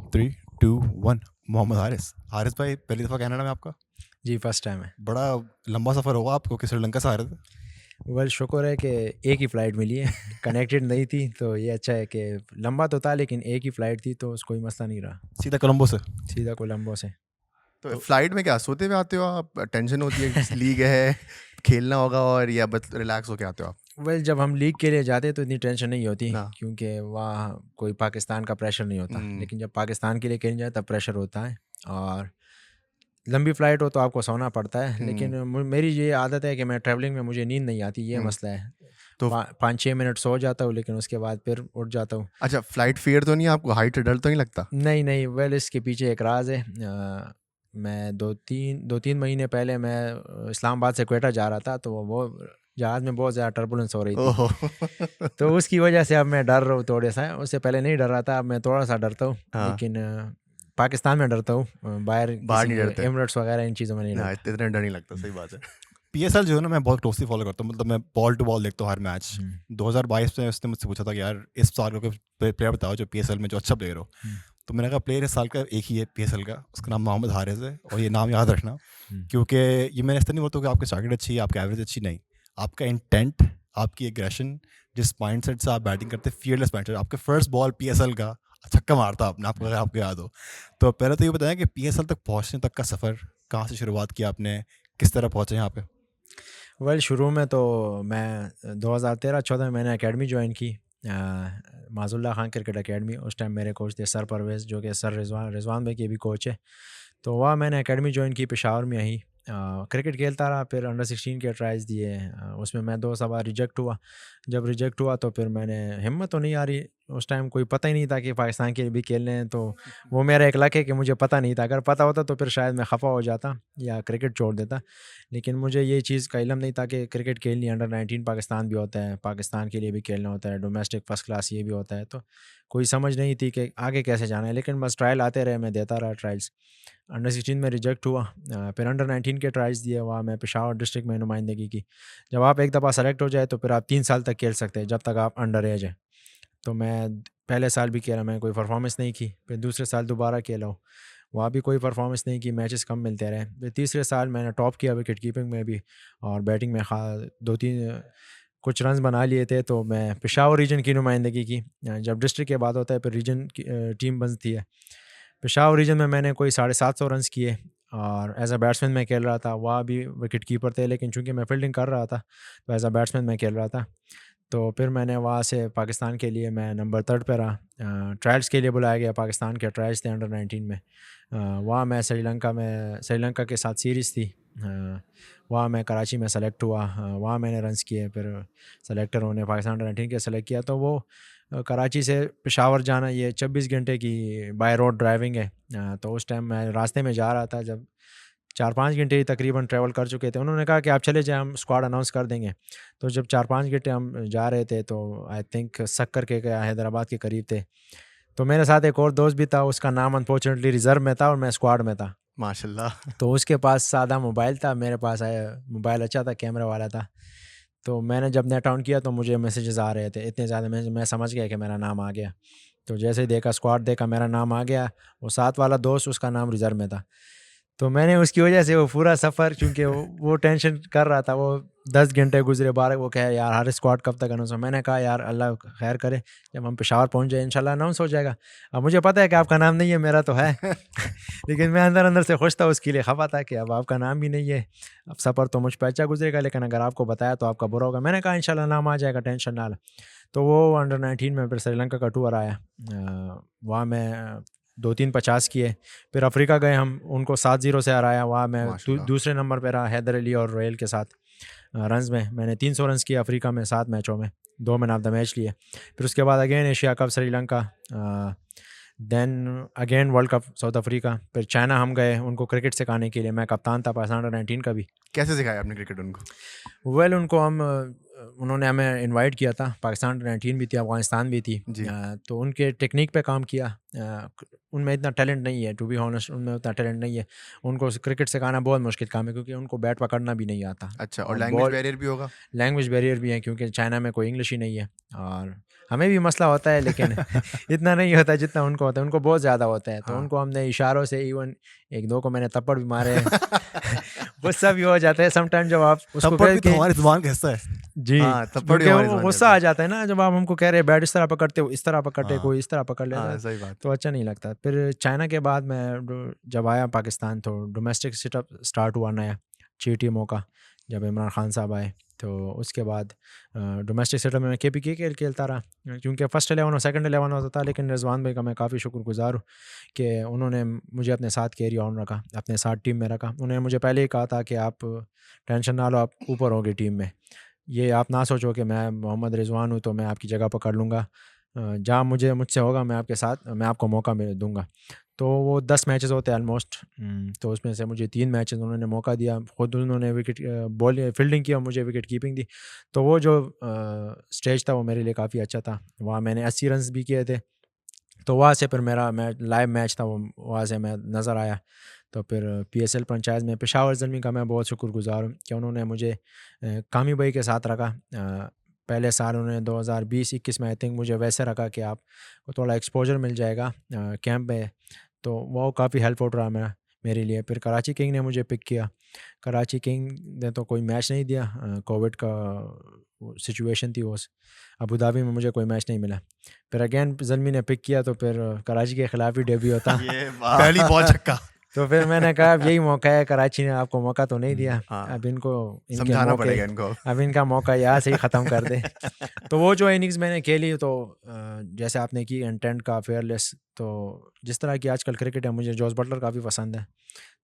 3, 2, 1। मोहम्मद हारिस। हारिस भाई, पहली दफ़ा कनाडा में आपका? जी फर्स्ट टाइम है। बड़ा लंबा सफ़र होगा आपको कि श्रीलंका से आ रहे थे? वेल शुक्र है कि एक ही फ़्लाइट मिली है कनेक्टेड नहीं थी, तो ये अच्छा है कि लंबा तो था लेकिन एक ही फ़्लाइट थी, तो कोई मसला नहीं रहा। सीधा कोलंबो से? सीधा कोलंबो से। तो तो फ्लाइट में क्या सोते हुए आते हो आप? टेंशन होती है कि लीग है, खेलना होगा, और या बस रिलैक्स होके आते हो आप? वेल जब हम लीग के लिए जाते तो इतनी टेंशन नहीं होती, ना। क्योंकि वहाँ कोई पाकिस्तान का प्रेशर नहीं होता। लेकिन जब पाकिस्तान के लिए खेलने जाए तब प्रेशर होता है, और लंबी फ़्लाइट हो तो आपको सोना पड़ता है। लेकिन मेरी ये आदत है कि मैं ट्रैवलिंग में मुझे नींद नहीं आती, ये मसला है। तो 5-6 मिनट सो जाता हूँ, लेकिन उसके बाद फिर उठ जाता हूँ। अच्छा, फ्लाइट फेयर तो नहीं है आपको? हाइट डर तो नहीं लगता? नहीं, वेल इसके पीछे एक राज़ है। मैं 2-3 महीने पहले मैं इस्लामाबाद से क्वेटा जा रहा था, तो वो जहाज़ में बहुत ज़्यादा टर्बुलेंस हो रही थी। ओहो तो उसकी वजह से अब मैं डर रहा हूँ थोड़ा-सा। उससे पहले नहीं डर रहा था, अब मैं थोड़ा-सा डरता हूँ। हाँ। लेकिन पाकिस्तान में डरता हूँ, बाहर बाहर किसी नहीं डरते? एमिरेट्स वगैरह इन चीज़ों में नहीं ना, डरता। इतना डर नहीं लगता, सही बात है। पीएसएल जो है ना, मैं बहुत क्लोजली फॉलो करता हूँ। मतलब मैं बॉल टू बॉल देखता हूँ हर मैच। हम्म, 2022 में उसने मुझसे पूछा था कि यार इस साल का कोई प्लेयर बताओ जो पीएसएल में जो अच्छा प्लेयर हो। तो मैंने कहा प्लेयर इस साल का एक ही है पीएसएल का, उसका नाम मोहम्मद हारिस है। और ये नाम याद रखना, क्योंकि ये मैंने ऐसा नहीं बोलता कि आपकी स्ट्राइक अच्छी है, आपकी एवरेज अच्छी, नहीं। आपका इंटेंट, आपकी एग्रेशन, जिस माइंडसेट से आप बैटिंग करते, फियरलेस माइंडसेट। आपके फर्स्ट बॉल पीएसएल का छक्का मारता आपने, आपको अगर आपको याद हो। तो पहले तो ये बताया कि पीएसएल तक पहुंचने तक का सफ़र कहाँ से शुरुआत किया आपने, किस तरह पहुंचे यहाँ पे? वेल शुरू में तो मैं 2013-14 में मैंने एकेडमी ज्वाइन की, माज़ुल्लाह खान क्रिकेट एकेडमी। उस टाइम मेरे कोच थे सर परवेज़, जो कि सर रिजवान भाई के भी कोच है। तो वहाँ मैंने एकेडमी ज्वाइन की पेशावर में ही। क्रिकेट खेलता रहा, फिर अंडर 16 के ट्राइल्स दिए। उसमें मैं 2 सवा रिजेक्ट हुआ। जब रिजेक्ट हुआ तो फिर मैंने, हिम्मत तो नहीं आ रही उस टाइम, कोई पता ही नहीं था कि पाकिस्तान के लिए भी खेलने हैं। तो वो मेरा एक लक है कि मुझे पता नहीं था। अगर पता होता तो फिर शायद मैं खफा हो जाता या क्रिकेट छोड़ देता। लेकिन मुझे ये चीज़ का इल्म नहीं था कि क्रिकेट खेलनी अंडर 19 पाकिस्तान भी होता है, पाकिस्तान के लिए भी खेलना होता है, डोमेस्टिक फर्स्ट क्लास ये भी होता है। तो कोई समझ नहीं थी कि आगे कैसे जाना है। लेकिन बस ट्रायल आते रहे, मैं देता रहा ट्रायल्स। अंडर 16 में रिजेक्ट हुआ, फिर अंडर 19 के ट्रायल्स दिए। वहाँ मैं पेशावर डिस्ट्रिक्ट में नुमाइंदगी की। जब आप एक दफ़ा सेलेक्ट हो जाए तो फिर आप 3 साल तक खेल सकते हैं, जब तक आप अंडर एज है। तो मैं पहले साल भी खेला, मैं कोई परफॉर्मेंस नहीं की। फिर दूसरे साल दोबारा खेला हूँ, वहाँ भी कोई परफॉर्मेंस नहीं की, मैचेस कम मिलते रहे। फिर तीसरे साल मैंने टॉप किया विकेट कीपिंग में भी, और बैटिंग में 2-3 कुछ रन्स बना लिए थे। तो मैं पेशावर रीजन की नुमाइंदगी की। जब डिस्ट्रिक्ट के बाद होता है फिर रीजन की टीम बनती है। पेशावर रीजन में मैंने कोई 750 रन्स किए, और एज अ बैट्समैन मैं खेल रहा था। वहाँ भी विकेट कीपर थे, लेकिन चूंकि मैं फील्डिंग कर रहा था तो एज अ बैट्समैन मैं खेल रहा था। तो फिर मैंने वहाँ से पाकिस्तान के लिए मैं नंबर 3 पे रहा। ट्रायल्स के लिए बुलाया गया, पाकिस्तान के ट्रायल्स थे अंडर 19 में। वहाँ मैं श्रीलंका के साथ सीरीज़ थी। वहाँ मैं कराची में सेलेक्ट हुआ। वहाँ मैंने रन्स किए। फिर सेलेक्टर होने पाकिस्तान अंडर 19 के सेलेक्ट किया। तो वो कराची से पेशावर जाना ये 26 घंटे की बाय रोड ड्राइविंग है। तो उस टाइम मैं रास्ते में जा रहा था, जब 4-5 घंटे ही तकरीबन ट्रैवल कर चुके थे। उन्होंने कहा कि आप चले जाएँ, हम स्क्वाड अनाउंस कर देंगे। तो जब 4-5 घंटे हम जा रहे थे तो आई थिंक सक्कर के हैदराबाद के करीब थे। तो मेरे साथ एक और दोस्त भी था, उसका नाम अनफॉर्चुनेटली रिज़र्व में था और मैं स्क्वाड में था। माशाल्लाह। तो उसके पास सादा मोबाइल था, मेरे पास मोबाइल अच्छा था, कैमरा वाला था। तो मैंने जब नेट ऑन किया तो मुझे मैसेजेस आ रहे थे इतने ज़्यादा, मैं समझ गया कि मेरा नाम आ गया। तो जैसे ही देखा, स्क्वाड देखा, मेरा नाम आ गया। वो साथ वाला दोस्त, उसका नाम रिज़र्व में था। तो मैंने उसकी वजह से वो पूरा सफ़र, चूँकि वो टेंशन कर रहा था, वो 10 घंटे गुजरे 12, वो कहे यार हर स्क्वाड कब तक अनाउंस हो। मैंने कहा यार अल्लाह खैर करे, जब हम पेशावर पहुंच जाए इंशाल्लाह अनाउंस हो जाएगा। अब मुझे पता है कि आपका नाम नहीं है, मेरा तो है लेकिन मैं अंदर अंदर से खुश था, उसके लिए खफा था कि अब आपका नाम भी नहीं है। अब सफ़र तो मुझ पर अच्छा गुजरेगा, लेकिन अगर आपको बताया तो आपका बुरा होगा। मैंने कहा इंशाल्लाह नाम आ जाएगा, टेंशन ना लो। तो वो अंडर 19 में फिर श्रीलंका का टूर आया। वहाँ मैं 2-3 50 किए। फिर अफ्रीका गए हम, उनको 7-0 से हराया। वहाँ मैं माशाल्लाह। दूसरे नंबर पे रहा, हैदर अली और रोयल के साथ। रन्स में मैंने 300 रन्स किए अफ्रीका में 7 मैचों में, 2 मैन ऑफ द मैच लिए। फिर उसके बाद again Asia cup Sri Lanka, then again world cup South Africa. फिर चाइना हम गए उनको क्रिकेट सिखाने के लिए, मैं कप्तान था पाकिस्तान अंडर 19 का भी। कैसे सिखाया आपने क्रिकेट उनको? वेल उनको उन्होंने हमें इनवाइट किया था, पाकिस्तान 19 भी थी, अफगानिस्तान भी थी, जी। तो उनके टेक्निक पे काम किया। उनमें इतना टैलेंट नहीं है, टू बी ऑनेस्ट, उनमें उतना टैलेंट नहीं है। उनको क्रिकेट सिखाना बहुत मुश्किल काम है क्योंकि उनको बैट पकड़ना भी नहीं आता। अच्छा, और और लैंग्वेज बॉल बैरियर भी होगा? लैंग्वेज बैरियर भी है क्योंकि चाइना में कोई इंग्लिश ही नहीं है, और हमें भी मसला होता है लेकिन इतना नहीं होता जितना उनको होता है, उनको बहुत ज़्यादा होता है। तो हाँ। उनको हमने इशारों से, इवन एक दो को मैंने थप्पड़ भी मारे हैं गुस्सा भी हो जाता है समटाइम जब आप उसको थप्पड़ कह भी तो के हमारे ज़ुबान का हिस्सा है। जी, हाँ, थप्पड़ भी क्योंकि हमारी वो ज़ुबान गुस्सा का आ जाता है ना जब आप हमको कह रहे हैं बैट इस तरह पकड़ते हो, इस तरह पकड़ते, हाँ। कोई इस तरह पकड़ लेता हाँ, है, सही बात। तो अच्छा नहीं लगता। फिर चाइना के बाद मैं जब आया पाकिस्तान तो डोमेस्टिक सेटअप स्टार्ट हुआ नया, 6 टीमों का, जब इमरान खान साहब आए। तो उसके बाद डोमेस्टिक सेटअप में मैं KPK खेलता रहा, क्योंकि फर्स्ट 11 और सेकंड 11 होता था। लेकिन रिजवान भाई का मैं काफ़ी शुक्रगुजार हूँ कि उन्होंने मुझे अपने साथ कैरी ऑन रखा, अपने साथ टीम में रखा। उन्होंने मुझे पहले ही कहा था कि आप टेंशन ना लो, आप ऊपर होंगे टीम में, ये आप ना सोचो कि मैं मोहम्मद रिजवान हूँ तो मैं आपकी जगह पकड़ लूँगा, जहाँ मुझसे होगा मैं आपके साथ, मैं आपको मौका दूंगा। तो वो 10 मैचेस होते हैं ऑलमोस्ट, तो उसमें से मुझे 3 मैचेस उन्होंने मौका दिया, खुद उन्होंने विकेट बॉल फील्डिंग किया, मुझे विकेट कीपिंग दी। तो वो जो स्टेज था वो मेरे लिए काफ़ी अच्छा था। वहाँ मैंने 80 रन भी किए थे। तो वहाँ से फिर मेरा लाइव मैच था, वो वहाँ से मैं नज़र आया। तो फिर PSL फ्रेंचाइज में पेशावर ज़ल्मी का मैं बहुत शुक्रगुजार हूँ कि उन्होंने मुझे कामी भाई के साथ रखा। पहले साल उन्होंने 2020-21 में आई थिंक मुझे वैसे रखा कि आपको थोड़ा एक्सपोजर मिल जाएगा कैंप में, तो वो काफ़ी हेल्पफुल रहा मेरे लिए। फिर कराची किंग ने मुझे पिक किया। कराची किंग ने तो कोई मैच नहीं दिया, कोविड का सिचुएशन थी, उस अबू धाबी में मुझे कोई मैच नहीं मिला। फिर अगेन ज़ल्मी ने पिक किया, तो फिर कराची के ख़िलाफ़ ही डेब्यू होता ये वाह! पहली बॉल छक्का। तो फिर मैंने कहा अब यही मौका है, कराची ने आपको मौका तो नहीं दिया, हाँ, अब इनको इनके समझाना मौके, पड़ेगा इनको। अब इनका मौका यहाँ से ही ख़त्म कर दे। तो वो जो इनिंग्स मैंने खेली, तो जैसे आपने की इंटेंट का, फेयरलेस, तो जिस तरह की आजकल क्रिकेट है, मुझे जॉस बटलर काफ़ी पसंद है।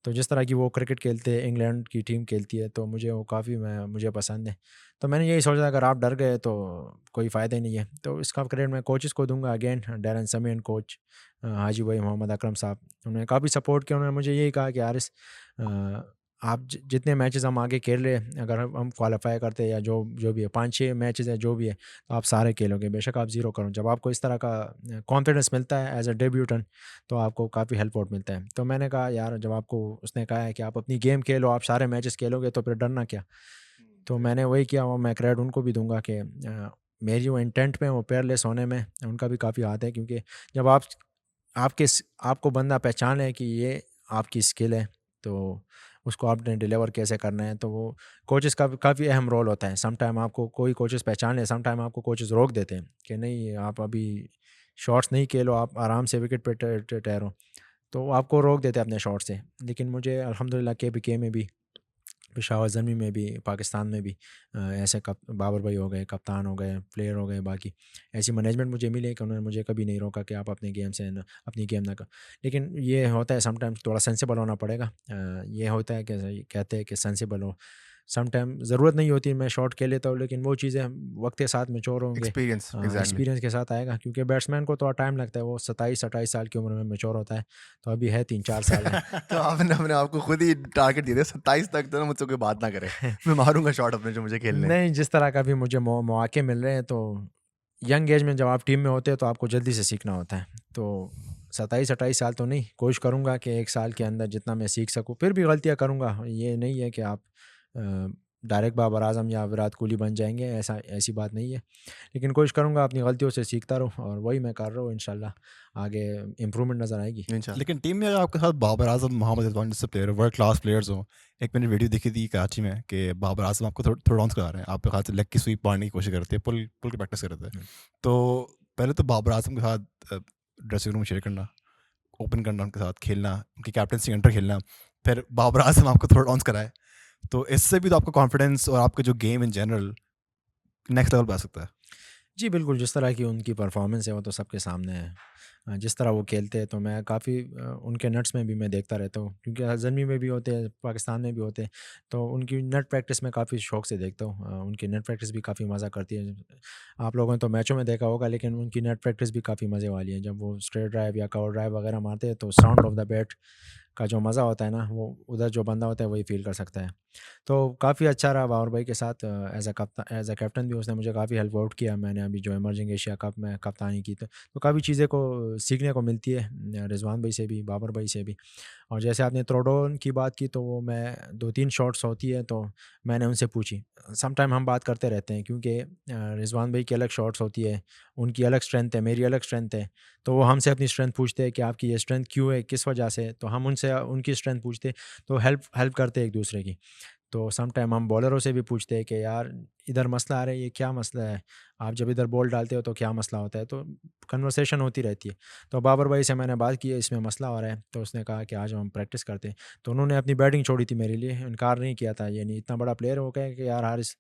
तो जिस तरह की वो क्रिकेट खेलते हैं, इंग्लैंड की टीम खेलती है, तो मुझे वो काफ़ी मुझे पसंद है। तो मैंने यही सोचा अगर आप डर गए तो कोई फ़ायदा ही नहीं है। तो इसका क्रेडिट मैं कोचेस को दूंगा, अगेन डैरन समी एंड कोच हाजी भाई मोहम्मद अकरम साहब, उन्होंने काफ़ी सपोर्ट किया। उन्होंने मुझे यही कहा कि यारिस, आप जितने मैचेस हम आगे खेल रहे हैं, अगर हम क्वालिफाई करते हैं या जो भी है, 5-6 मैचेस है जो भी है, तो आप सारे खेलोगे, बेशक आप ज़ीरो करो। जब आपको इस तरह का कॉन्फिडेंस मिलता है एज अ डेब्यूटेंट, तो आपको काफ़ी हेल्प आउट मिलता है। तो मैंने कहा यार, जब आपको उसने कहा है कि आप अपनी गेम खेलो, आप सारे मैचेस खेलोगे, तो फिर डरना क्या। तो मैंने वही किया, और मैं क्रेडिट उनको भी दूंगा कि मेरी जो इंटेंट में, वो पेयरलेस होने में उनका भी काफ़ी हाथ है। क्योंकि जब आपको बंदा पहचान है कि ये आपकी स्किल है, तो उसको आपने डिलीवर कैसे करना है, तो वो कोचेस का काफ़ी अहम रोल होता है। सम टाइम आपको कोई कोचेस पहचान ले, सम टाइम आपको कोचेस रोक देते हैं कि नहीं, आप अभी शॉट्स नहीं खेलो, आप आराम से विकेट पे ठहरो, तो वो आपको रोक देते हैं अपने शॉट से। लेकिन मुझे अल्हम्दुलिल्लाह KPK में भी, पेशावर ज़ल्मी में भी, पाकिस्तान में भी ऐसे बाबर भाई हो गए, कप्तान हो गए, प्लेयर हो गए, बाकी ऐसी मैनेजमेंट मुझे मिली कि उन्होंने मुझे कभी नहीं रोका कि आप अपने गेम से अपनी गेम ना कर। लेकिन ये होता है समटाइम्स थोड़ा सेंसिबल होना पड़ेगा। ये होता है कि कहते हैं कि सेंसिबल हो, सम टाइम ज़रूरत नहीं होती, मैं शॉट खेल लेता हूँ, लेकिन वो चीज़ें वक्त के साथ मैच्योर होंगे, एक्सपीरियंस, एग्ज़ैक्टली। एक्सपीरियंस के साथ आएगा। क्योंकि बैट्समैन को थोड़ा टाइम लगता है, वो 27-28 साल की उम्र में मैच्योर होता है, तो अभी है 3-4 साल है। तो आपने अपने आप को खुद ही टारगेट दे दिया, 27 तक तो ना मुझसे कोई बात ना करे, मैं मारूंगा शॉट अपने जो मुझे खेलने हैं। नहीं, जिस तरह का भी मुझे मौके मिल रहे हैं, तो यंग एज में जब आप टीम में होते हैं तो आपको जल्दी से सीखना होता है। तो 27-28 साल तो नहीं, कोशिश करूँगा कि 1 साल के अंदर जितना मैं सीख सकूँ। फिर भी गलतियाँ करूँगा, ये नहीं है कि आप डायरेक्ट बाबर आज़म या विराट कोहली बन जाएंगे, ऐसी बात नहीं है। लेकिन कोशिश करूँगा अपनी गलतियों से सीखता रहूँ, और वही मैं कर रहा हूँ। इंशाल्लाह आगे इम्प्रूवमेंट नज़र आएगी। इंशाल्लाह। लेकिन टीम में अगर आपके साथ बाबर आजम, मोहम्मद रिजवान जैसे प्लेयर, वर्ल्ड क्लास प्लेयर्स हों, एक मैंने वीडियो देखी थी कराची में कि बाबर आजम आपको थोड़ा डाउन करा रहे हैं, आपके हाथ से लेग की स्वीप मारने की कोशिश करते हैं, पुल की प्रैक्टिस करते हैं। तो पहले तो बाबर आजम के साथ ड्रेसिंग रूम शेयर करना, ओपन करना, उनके साथ खेलना, उनकी कैप्टनसी अंडर खेलना, फिर बाबर आजम आपको थोड़ा डाउन कराए, तो इससे भी तो आपका कॉन्फिडेंस और आपका जो game in general next level पे आ सकता है। जी बिल्कुल, जिस तरह की उनकी परफॉर्मेंस है वो तो सबके सामने है। जिस तरह वो खेलते हैं, तो मैं काफ़ी उनके नेट्स में भी मैं देखता रहता हूँ, क्योंकि ज़मीं में भी होते हैं, पाकिस्तान में भी होते हैं, तो उनकी नेट प्रैक्टिस में काफ़ी शौक से देखता हूँ। उनकी नेट प्रैक्टिस भी काफ़ी मज़ा करती है। आप लोगों ने तो मैचों में देखा होगा, लेकिन उनकी नेट प्रैक्टिस भी काफ़ी मज़े वाली है। जब वो स्ट्रेट ड्राइव या कवर ड्राइव वगैरह मारते हैं, तो साउंड ऑफ द बैट का जो मज़ा होता है ना, वो उधर जो बंदा होता है वही फ़ील कर सकता है। तो काफ़ी अच्छा रहा बाबर भाई के साथ एज़ अ कैप्टन भी उसने मुझे काफ़ी हेल्प आउट किया। मैंने अभी जो इमर्जिंग एशिया कप में कप्तानी की तो काफ़ी चीज़ें को सीखने को मिलती है रिजवान भाई से भी, बाबर भाई से भी। और जैसे आपने थ्रोडाउन की बात की तो वो मैं 2-3 शॉट्स होती है तो मैंने उनसे पूछी। सम टाइम हम बात करते रहते हैं क्योंकि रिजवान भाई की अलग शॉट्स होती है, उनकी अलग स्ट्रेंथ है, मेरी अलग स्ट्रेंथ है। तो वो हमसे अपनी स्ट्रेंथ पूछते हैं कि आपकी ये स्ट्रेंथ क्यों है, किस वजह से? तो हम उनसे उनकी स्ट्रेंथ पूछते, तो हेल्प हेल्प करते हैं एक दूसरे की। तो सम टाइम हम बॉलरों से भी पूछते हैं कि यार इधर मसला आ रहा है, ये क्या मसला है? आप जब इधर बॉल डालते हो तो क्या मसला होता है? तो कन्वर्सेशन होती रहती है। तो बाबर भाई से मैंने बात की है, इसमें मसला हो रहा है, तो उसने कहा कि आज हम प्रैक्टिस करते हैं। तो उन्होंने अपनी बैटिंग छोड़ी थी मेरे लिए, इनकार नहीं किया था। यानी इतना बड़ा प्लेयर है, वो कहे कि यार हारिस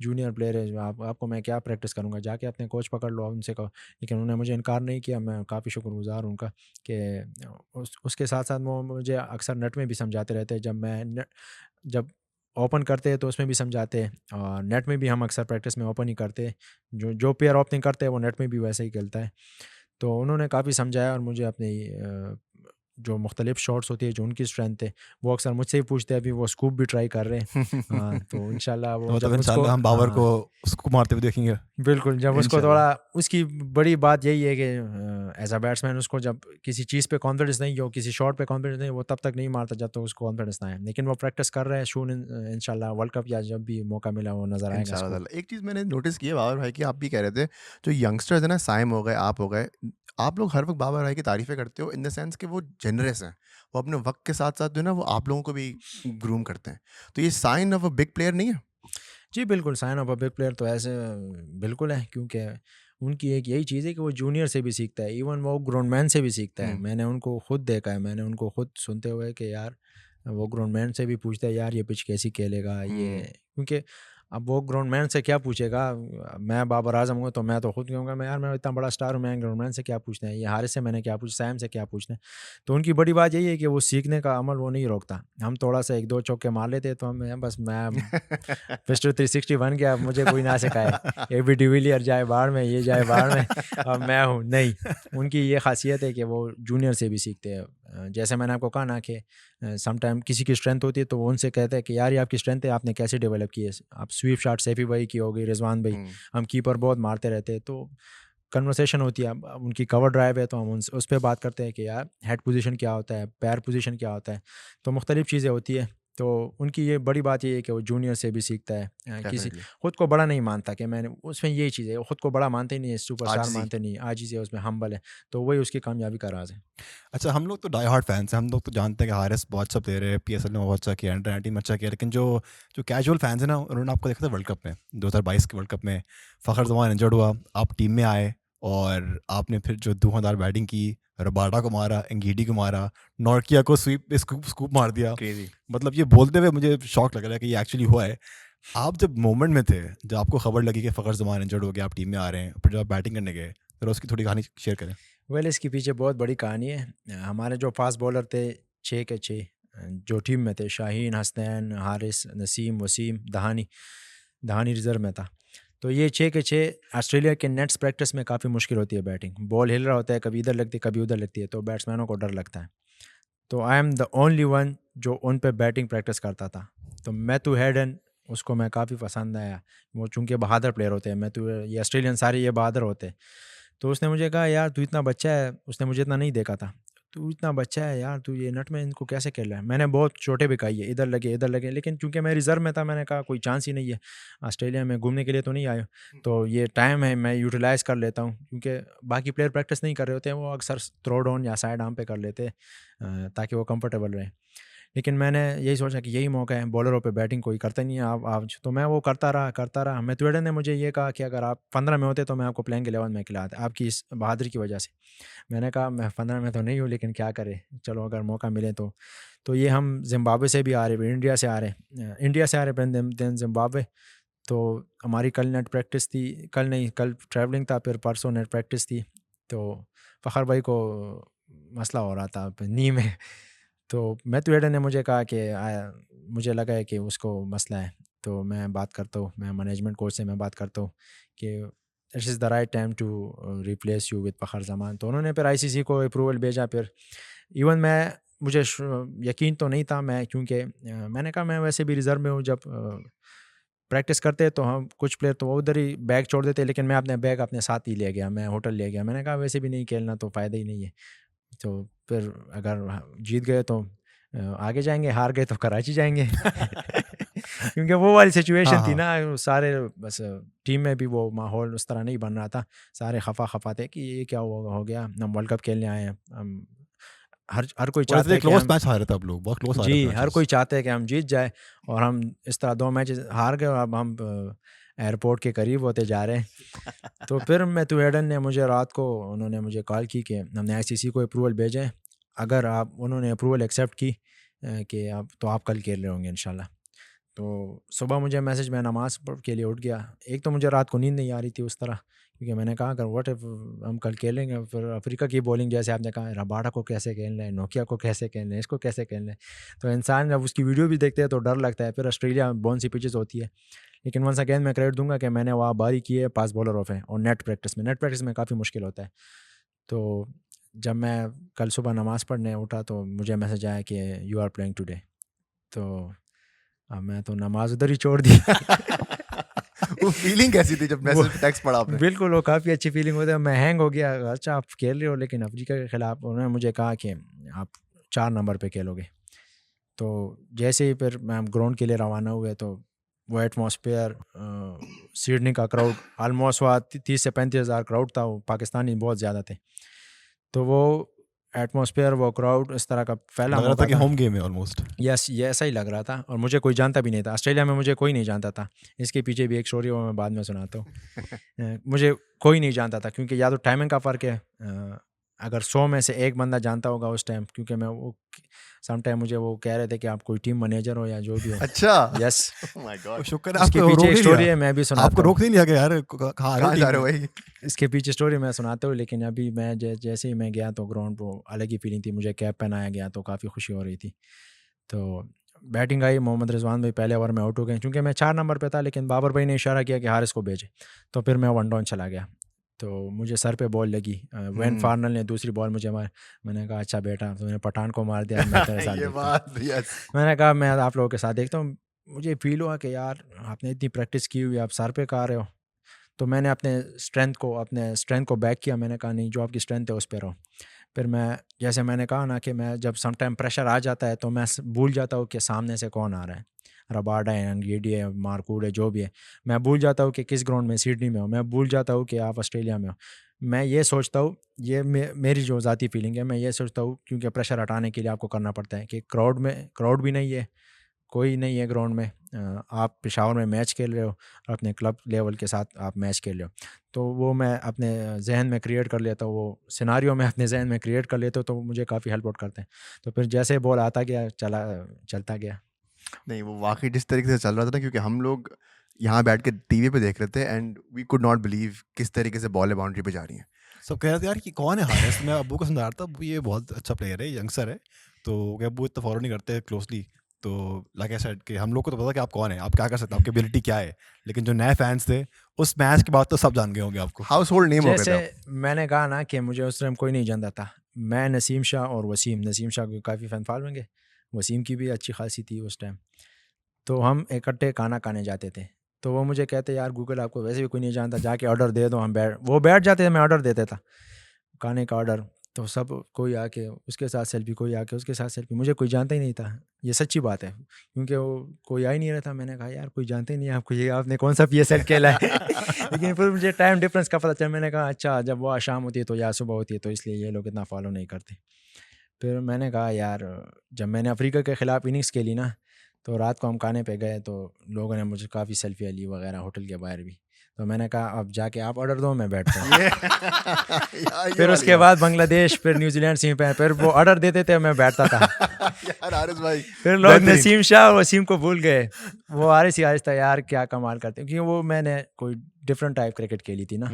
जूनियर प्लेयर है, आपको मैं क्या प्रैक्टिस करूँगा? जाके अपने कोच पकड़ लो, उनसे कहो। लेकिन उन्होंने मुझे इनकार नहीं किया, मैं काफ़ी शुक्रगुज़ार हूँ उनका कि उसके साथ-साथ वो मुझे अक्सर नेट में भी समझाते रहते हैं। जब ओपन करते हैं तो उसमें भी समझाते हैं और नेट में भी हम अक्सर प्रैक्टिस में ओपन ही करते हैं। जो जो प्लेयर ओपनिंग करते हैं वो नेट में भी वैसे ही खेलता है। तो उन्होंने काफ़ी समझाया और मुझे अपनी जो मुख्तलिफ शॉट्स होती है, जो उनकी स्ट्रेंथ है, वो अक्सर मुझसे ही पूछते हैं। अभी वो स्कूप भी ट्राई कर रहे हैं। हाँ, तो इंशाल्लाह तो वो मतलब जब उसको इंशाल्लाह हम बाबर को हाँ। उसको मारते हुए देखेंगे। बिल्कुल, जब उसको इंशाल्लाह। थोड़ा उसकी बड़ी बात यही है कि एज़ अ बैट्समैन उसको जब किसी चीज़ पे कॉन्फिडेंस नहीं हो, किसी शॉट पे कॉन्फिडेंस नहीं हो, वो तब तक नहीं मारता जब तक उसको कॉन्फिडेंस ना आए। लेकिन वो प्रैक्टिस कर रहा है, सून इंशाल्लाह वर्ल्ड कप या जब भी मौका मिला वो नज़र आएगा इंशाल्लाह उसको। ताला। एक चीज़ मैंने नोटिस की है बाबर भाई की, आप भी कह रहे थे, जो यंगस्टर्स हैं ना, साइम हो गए, आप हो गए, आप लोग हर वक़्त बाबर भाई की तारीफ़ें करते हो इन द सेंस कि वो जेनरस हैं। वो अपने वक़्त के साथ-साथ जो है ना, वो आप लोगों को भी ग्रूम करते हैं। तो ये sign of a big player नहीं है? जी, बिल्कुल, sign of a big player तो ऐसे बिल्कुल है क्योंकि उनकी एक यही चीज़ है कि वो जूनियर से भी सीखता है, इवन वो ग्रोन मैन से भी सीखता है। हुँ। मैंने उनको खुद देखा है, मैंने उनको खुद सुनते हुए कि यार वो ग्रोन मैन से भी पूछता है, यार ये पिच कैसी खेलेगा ये, हुँ। क्योंकि अब वो ग्रोन मैन से क्या पूछेगा? मैं बाबर आज़म हूँ तो मैं तो खुद कहूँगा मैं यार मैं इतना बड़ा स्टार हूँ, मैं ग्रोन मैन से क्या पूछना है? ये हारिस से मैंने क्या पूछा, सैम से क्या पूछना है? तो उनकी बड़ी बात यही है कि वो सीखने का अमल वो नहीं रोकता। हम थोड़ा-सा 1-2 चौके मार लेते हैं तो हमें बस मैं मिस्टर 360 बन गया, अब मुझे कोई ना सिखाए। एबी डिविलियर जाए बाहर में, ये जाए बाहर में, अब मैं हूँ। नहीं, उनकी ये ख़ासियत है कि वो जूनियर से भी सीखते हैं। जैसे मैंने आपको कहा ना कि सम टाइम किसी की स्ट्रेंथ होती है तो वो उनसे कहते हैं कि यार ये आपकी स्ट्रेंथ है, आपने कैसे डेवलप की है? आप स्वीप शॉट सैफी भाई की हो गई, रिजवान भाई, हुँ। हम कीपर बहुत मारते रहते हैं, तो कन्वर्सेशन होती है। अब उनकी कवर ड्राइव है तो हम उस पे बात करते हैं कि यार हेड पोजीशन क्या होता है, पैर पोजीशन क्या होता है, तो मुख्तलिफ चीज़ें होती है। तो उनकी ये बड़ी बात ये है कि वो जूनियर से भी सीखता है। किसी डेफ़िनिटली। खुद को बड़ा नहीं मानता कि मैंने उसमें यही चीज़ है, वो खुद को बड़ा मानते ही नहीं है, सुपरस्टार आजिज़ी। मानते नहीं है, आजिज़ है उसमें, हम्बल है। तो वही उसकी कामयाबी का राज़ है। अच्छा, हम लोग तो डाई हार्ड फैंस हैं, हम लोग तो जानते हैं कि हारिस बहुत अच्छा प्लेयर है, पीएसएल में बहुत अच्छा किया, अंडर 19 में अच्छा किया, लेकिन जो जो कैजुअल फैंस हैं ना, उन्होंने आपको देखा था वर्ल्ड कप में, 2022 के वर्ल्ड कप में, फ़खर जमान इंजर्ड हुआ, आप टीम में आए और आपने फिर जो धुआंधार बैटिंग की, रबाडा को मारा, एंगीडी को मारा, नॉर्किया को स्वीप स्कूप स्कूप मार दिया। क्रेज़ी। मतलब ये बोलते हुए मुझे शॉक लग रहा है कि ये एक्चुअली हुआ है। आप जब मोमेंट में थे, जब आपको खबर लगी कि फ़खर जमान इंजर्ड हो गया, आप टीम में आ रहे हैं, फिर जब आप बैटिंग करने गए, ज़रा उसकी थोड़ी कहानी शेयर करें। वेल इसके पीछे बहुत बड़ी कहानी है। हमारे जो फास्ट बॉलर थे 6 के 6 जो टीम में थे, शाहीन, हसनैन, हारिस, नसीम, वसीम, दहानी, दहानी रिज़र्व में था। तो ये 6 के 6 ऑस्ट्रेलिया के नेट्स प्रैक्टिस में काफ़ी मुश्किल होती है बैटिंग। बॉल हिल रहा होता है, कभी इधर लगती है, कभी उधर लगती है, तो बैट्समैनों को डर लगता है। तो I am the only one जो उन पे बैटिंग प्रैक्टिस करता था। तो मैथ्यू हेडन उसको मैं काफ़ी पसंद आया। वो चूँकि बहादुर प्लेयर होते हैं, मैथ्यू ये ऑस्ट्रेलियन सारे ये बहादुर होते हैं। तो उसने मुझे कहा यार तू इतना बच्चा है, उसने मुझे इतना नहीं देखा था। तू इतना बच्चा है यार, तू ये नेट में इनको कैसे खेल रहा है? मैंने बहुत चोटें भी खाई है, इधर लगे, लेकिन चूँकि मैं रिज़र्व में था, मैंने कहा कोई चांस ही नहीं है। ऑस्ट्रेलिया में घूमने के लिए तो नहीं आया हूँ, तो ये टाइम है मैं यूटिलाइज़ कर लेता हूँ, क्योंकि बाकी प्लेयर प्रैक्टिस नहीं कर रहे होते हैं, वो अक्सर थ्रो डाउन या साइड आर्म पे कर लेते हैं ताकि वो कंफर्टेबल रहें। लेकिन मैंने यही सोचा कि यही मौका है, बॉलरों पे बैटिंग कोई करता नहीं है आप तो मैं वो करता रहा। मैथ्यू ने मुझे ये कहा कि अगर आप 15 में होते तो मैं आपको प्लेइंग 11 में खिलाता, आपकी इस बहादुरी की वजह से। मैंने कहा मैं 15 में तो नहीं हूँ, लेकिन क्या करें, चलो अगर मौका मिले तो। तो ये हम ज़िम्बाब्वे से भी आ रहे, इंडिया से आ रहे, इंडिया से आ रहे देन ज़िम्बाब्वे। तो हमारी कल नेट प्रैक्टिस थी, कल नहीं, कल ट्रैवलिंग था, फिर परसों नेट प्रैक्टिस थी। तो फ़खर भाई को मसला हो रहा था नी में। तो मैथ्यू हेडन ने मुझे कहा कि मुझे लगा है कि उसको मसला है, तो मैं बात करता हूँ, मैं मैनेजमेंट कोच से मैं बात करता हूँ कि this is the right time to replace you with Fakhar Zaman. तो उन्होंने फिर आईसीसी को अप्रूवल भेजा। फिर इवन मैं मुझे यकीन तो नहीं था मैं, क्योंकि मैंने कहा मैं वैसे भी रिज़र्व में हूँ। जब प्रैक्टिस करते तो हम कुछ प्लेयर तो वो उधर ही बैग छोड़ देते, लेकिन मैं अपने बैग अपने साथ ही ले गया, मैं होटल ले गया। मैंने कहा वैसे भी नहीं खेलना तो फ़ायदा ही नहीं है। तो फिर अगर जीत गए तो आगे जाएंगे, हार गए तो कराची जाएंगे क्योंकि वो वाली सिचुएशन थी ना, सारे बस टीम में भी वो माहौल उस तरह नहीं बन रहा था। सारे खफा थे कि ये क्या हो गया, हम वर्ल्ड कप खेलने आए हैं। हम हर कोई चाहता है कि क्लोज हम, मैच हारे थे आप लोग, बहुत क्लोज हारे जी थे हर मैचेस। कोई चाहता है कि हम जीत जाए, और हम इस तरह 2 मैच हार गए और अब हम एयरपोर्ट के करीब होते जा रहे हैं। तो फिर मैथ्यू हेडन ने मुझे रात को उन्होंने मुझे कॉल की कि हमने आईसीसी को अप्रूवल भेजें, अगर आप उन्होंने अप्रूवल एक्सेप्ट की कि आप तो आप कल खेल रहे होंगे इंशाल्लाह। तो सुबह मुझे मैसेज, मैं नमाज़ पढ़ के लिए उठ गया। एक तो मुझे रात को नींद नहीं आ रही थी उस तरह, क्योंकि मैंने कहा अगर व्हाट इफ हम कल खेलेंगे, फिर अफ्रीका की बॉलिंग जैसे आपने कहा, रबाडा को कैसे खेलना है, नोकिया को कैसे खेलना है, इसको कैसे खेलना है। तो इंसान जब उसकी वीडियो भी देखते हैं तो डर लगता है। फिर ऑस्ट्रेलिया बोन सी पिचेस होती है, लेकिन वंस अगेन मैं क्रेडिट दूंगा कि मैंने वहाँ बारी की है पास बॉलर ऑफ है, और नेट प्रैक्टिस में काफ़ी मुश्किल होता है। तो जब मैं कल सुबह नमाज़ पढ़ने उठा तो मुझे मैसेज आया कि यू आर प्लेइंग टुडे। तो अब मैं तो नमाज उधर ही छोड़ दी वो फीलिंग कैसी थी जब मैसेज पे टेक्स्ट पढ़ा आपने? बिल्कुल, वो काफ़ी अच्छी फीलिंग होती है। मैं हैंग हो गया, अच्छा आप खेल रहे हो लेकिन अफ्रीका के ख़िलाफ़। उन्होंने मुझे कहा कि आप 4 नंबर पे खेलोगे। तो जैसे ही फिर मैं ग्राउंड के लिए रवाना हुए तो वो एटमॉस्फेयर, सिडनी का क्राउड ऑलमोस्ट वहाँ 30 से 35 हज़ार क्राउड था। वो पाकिस्तानी बहुत ज़्यादा थे। तो वो एटमॉस्फेयर, वो क्राउड इस तरह का फैला लग रहा हुआ था कि था। होम गेम है ऑलमोस्ट। यस, ये ऐसा ही लग रहा था, और मुझे कोई जानता भी नहीं था। ऑस्ट्रेलिया में मुझे कोई नहीं जानता था। इसके पीछे भी एक स्टोरी है, वो मैं बाद में सुनाता हूँ। मुझे कोई नहीं जानता था, क्योंकि या तो टाइमिंग का फ़र्क है। अगर 100 में से एक बंदा जानता होगा उस टाइम, क्योंकि मैं वो सम टाइम मुझे वो कह रहे थे कि आप कोई टीम मैनेजर हो या जो भी हो। अच्छा। Yes, oh my God. शुक्र है इसके आपको पीछे रोक एक नहीं स्टोरी लिया, है, मैं भी आपको सुनाता हूँ। रोक नहीं लिया कि यार कहाँ कहाँ जा रहे हो भाई? इसके पीछे स्टोरी मैं सुनाता हूँ। लेकिन अभी मैं जैसे ही मैं गया तो ग्राउंड पर अलग ही फीलिंग थी। मुझे कैप पहनाया गया तो काफ़ी खुशी हो रही थी। तो बैटिंग आई, मोहम्मद रिजवान भाई पहले ओवर में आउट हो गए, क्योंकि मैं 4 नंबर पे था। लेकिन बाबर भाई ने इशारा किया कि हारिस को भेजे, तो फिर मैं 1 डाउन चला गया। तो मुझे सर पे बॉल लगी। वेन फार्नल ने दूसरी बॉल मुझे मार। मैंने कहा अच्छा बेटा, तूने पठान को मार दिया, मैं तेरे साथ ये देखता हूँ। बात, यस। मैंने कहा मैं आप लोगों के साथ देखता हूँ। मुझे फील हुआ कि यार आपने इतनी प्रैक्टिस की हुई, आप सर पे कहा रहे हो। तो मैंने अपने स्ट्रेंथ को बैक किया। मैंने कहा नहीं, जो आपकी स्ट्रेंथ है उस पर रहो। फिर मैं, जैसे मैंने कहा ना कि मैं जब सम टाइम प्रेशर आ जाता है तो मैं भूल जाता हूँ कि सामने से कौन आ रहा है, रबाडा है, अंगीडी है, मारकूड है, जो भी है। मैं भूल जाता हूँ कि किस ग्राउंड में, सिडनी में हो। मैं भूल जाता हूँ कि आप ऑस्ट्रेलिया में हो। मैं ये सोचता हूँ, ये मेरी जो ज़ाती फीलिंग है, मैं ये सोचता हूँ, क्योंकि प्रेशर हटाने के लिए आपको करना पड़ता है कि क्राउड भी नहीं है, कोई नहीं है ग्राउंड में। आप पेशावर में मैच खेल रहे हो और अपने क्लब लेवल के साथ आप मैच खेल रहे हो। तो वो मैं अपने जहन में क्रिएट कर लेता हूँ, वो सिनारियो में अपने जहन में क्रिएट कर लेता हूँ। तो मुझे काफ़ी हेल्प आउट करते हैं। तो फिर जैसे बॉल आता गया, चलता गया। नहीं, वो वाक़ई जिस तरीके से चल रहा था ना, क्योंकि हम लोग यहाँ बैठ के टीवी पे देख रहे थे and we could not believe किस तरीके से बॉलें बाउंड्री पे जा रही हैं। सब कह रहे थे यार कि कौन है हारिस। मैं अब्बू को समझा रहा था, अब्बू ये बहुत अच्छा प्लेयर है, यंगस्टर है। तो क्या अब्बू इतना फॉलो नहीं करते क्लोजली। तो लाइक आई सेड कि हम लोग को तो पता कि आप कौन है, आप क्या कर सकते हैं, आपकी एबिलिटी क्या है। लेकिन जो नए फैंस थे उस मैच के बाद तो सब जान गए होंगे आपको। हाउस होल्ड नेम हो गए थे जैसे आप। मैंने कहा ना कि मुझे उस टाइम कोई नहीं जानता था। मैं, नसीम शाह और नसीम शाह की काफ़ी फ़ैन फॉलोइंग है, वसीम की भी अच्छी खासी थी उस टाइम। तो हम इकट्ठे खाना खाने जाते थे। तो वो मुझे कहते यार गूगल आपको वैसे भी कोई नहीं जानता, जाके ऑर्डर दे दो, हम बैठ जाते थे, मैं ऑर्डर देता था खाने का ऑर्डर। तो सब कोई आके उसके साथ सेल्फी, कोई आके उसके साथ सेल्फी। मुझे कोई जानता ही नहीं था, ये सच्ची बात है, क्योंकि वो कोई आ ही नहीं रहा था। मैंने कहा यार कोई जानते ही नहीं है आपको, ये आपने कौन सा PSL खेला है लेकिन फिर मुझे टाइम डिफरेंस का पता चला। मैंने कहा अच्छा, जब वो शाम होती है तो या सुबह होती है, तो इसलिए ये लोग इतना फॉलो नहीं करते। फिर मैंने कहा यार, जब मैंने अफ्रीका के ख़िलाफ़ इनिंग्स खेली ना, तो रात को हम खाने पे गए तो लोगों ने मुझे काफ़ी सेल्फी ली वगैरह, होटल के बाहर भी। तो मैंने कहा अब जाके आप ऑर्डर दो, मैं बैठता हूँ ये फिर वाली उसके बात। बाद बांग्लादेश, फिर न्यूजीलैंड सीम पे, फिर वो ऑर्डर देते थे, मैं बैठता था यार हारिस भाई, फिर लोग बेहतरीन। नसीम शाह और वसीम को भूल गए। वो हारिस था यार, क्या कमाल करते हैं, क्योंकि वो मैंने कोई डिफरेंट टाइप क्रिकेट खेली थी ना।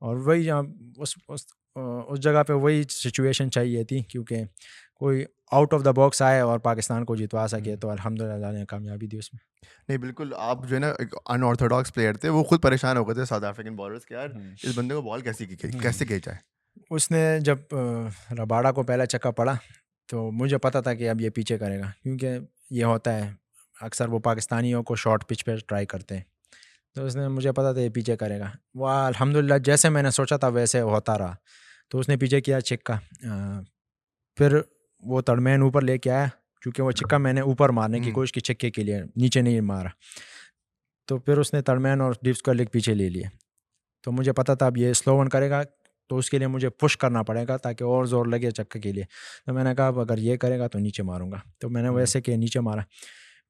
और वही उस जगह पे वही सिचुएशन चाहिए थी, क्योंकि कोई आउट ऑफ द बॉक्स आए और पाकिस्तान को जितवा सके। तो अल्हम्दुलिल्लाह ने कामयाबी दी उसमें। नहीं बिल्कुल, आप जो है ना एक अनऑर्थोडॉक्स प्लेयर थे, वो खुद परेशान हो गए थे साउथ अफ्रीकन बॉलर्स के, यार इस बंदे को बॉल कैसे खींचा है। उसने जब रबाडा को पहला चक्का पड़ा तो मुझे पता था कि अब ये पीछे करेगा, क्योंकि ये होता है अक्सर वो पाकिस्तानियों को शॉर्ट पिच पे ट्राई करते हैं। तो उसने मुझे पता था ये पीछे करेगा। वाह अल्हम्दुलिल्लाह जैसे मैंने सोचा था वैसे होता रहा। तो उसने पीछे किया छिक्का। फिर वो तड़मैन ऊपर लेके आया, क्योंकि वो छिक्का मैंने ऊपर मारने की कोशिश की छिक्के के लिए, नीचे नहीं मारा। तो फिर उसने तड़मैन और डीप स्क्वायर लेग पीछे ले लिए। तो मुझे पता था अब ये स्लो वन करेगा, तो उसके लिए मुझे पुश करना पड़ेगा ताकि और ज़ोर लगे चक्के के लिए। तो मैंने कहा अब अगर ये करेगा तो नीचे मारूंगा। तो मैंने वैसे कि नीचे मारा।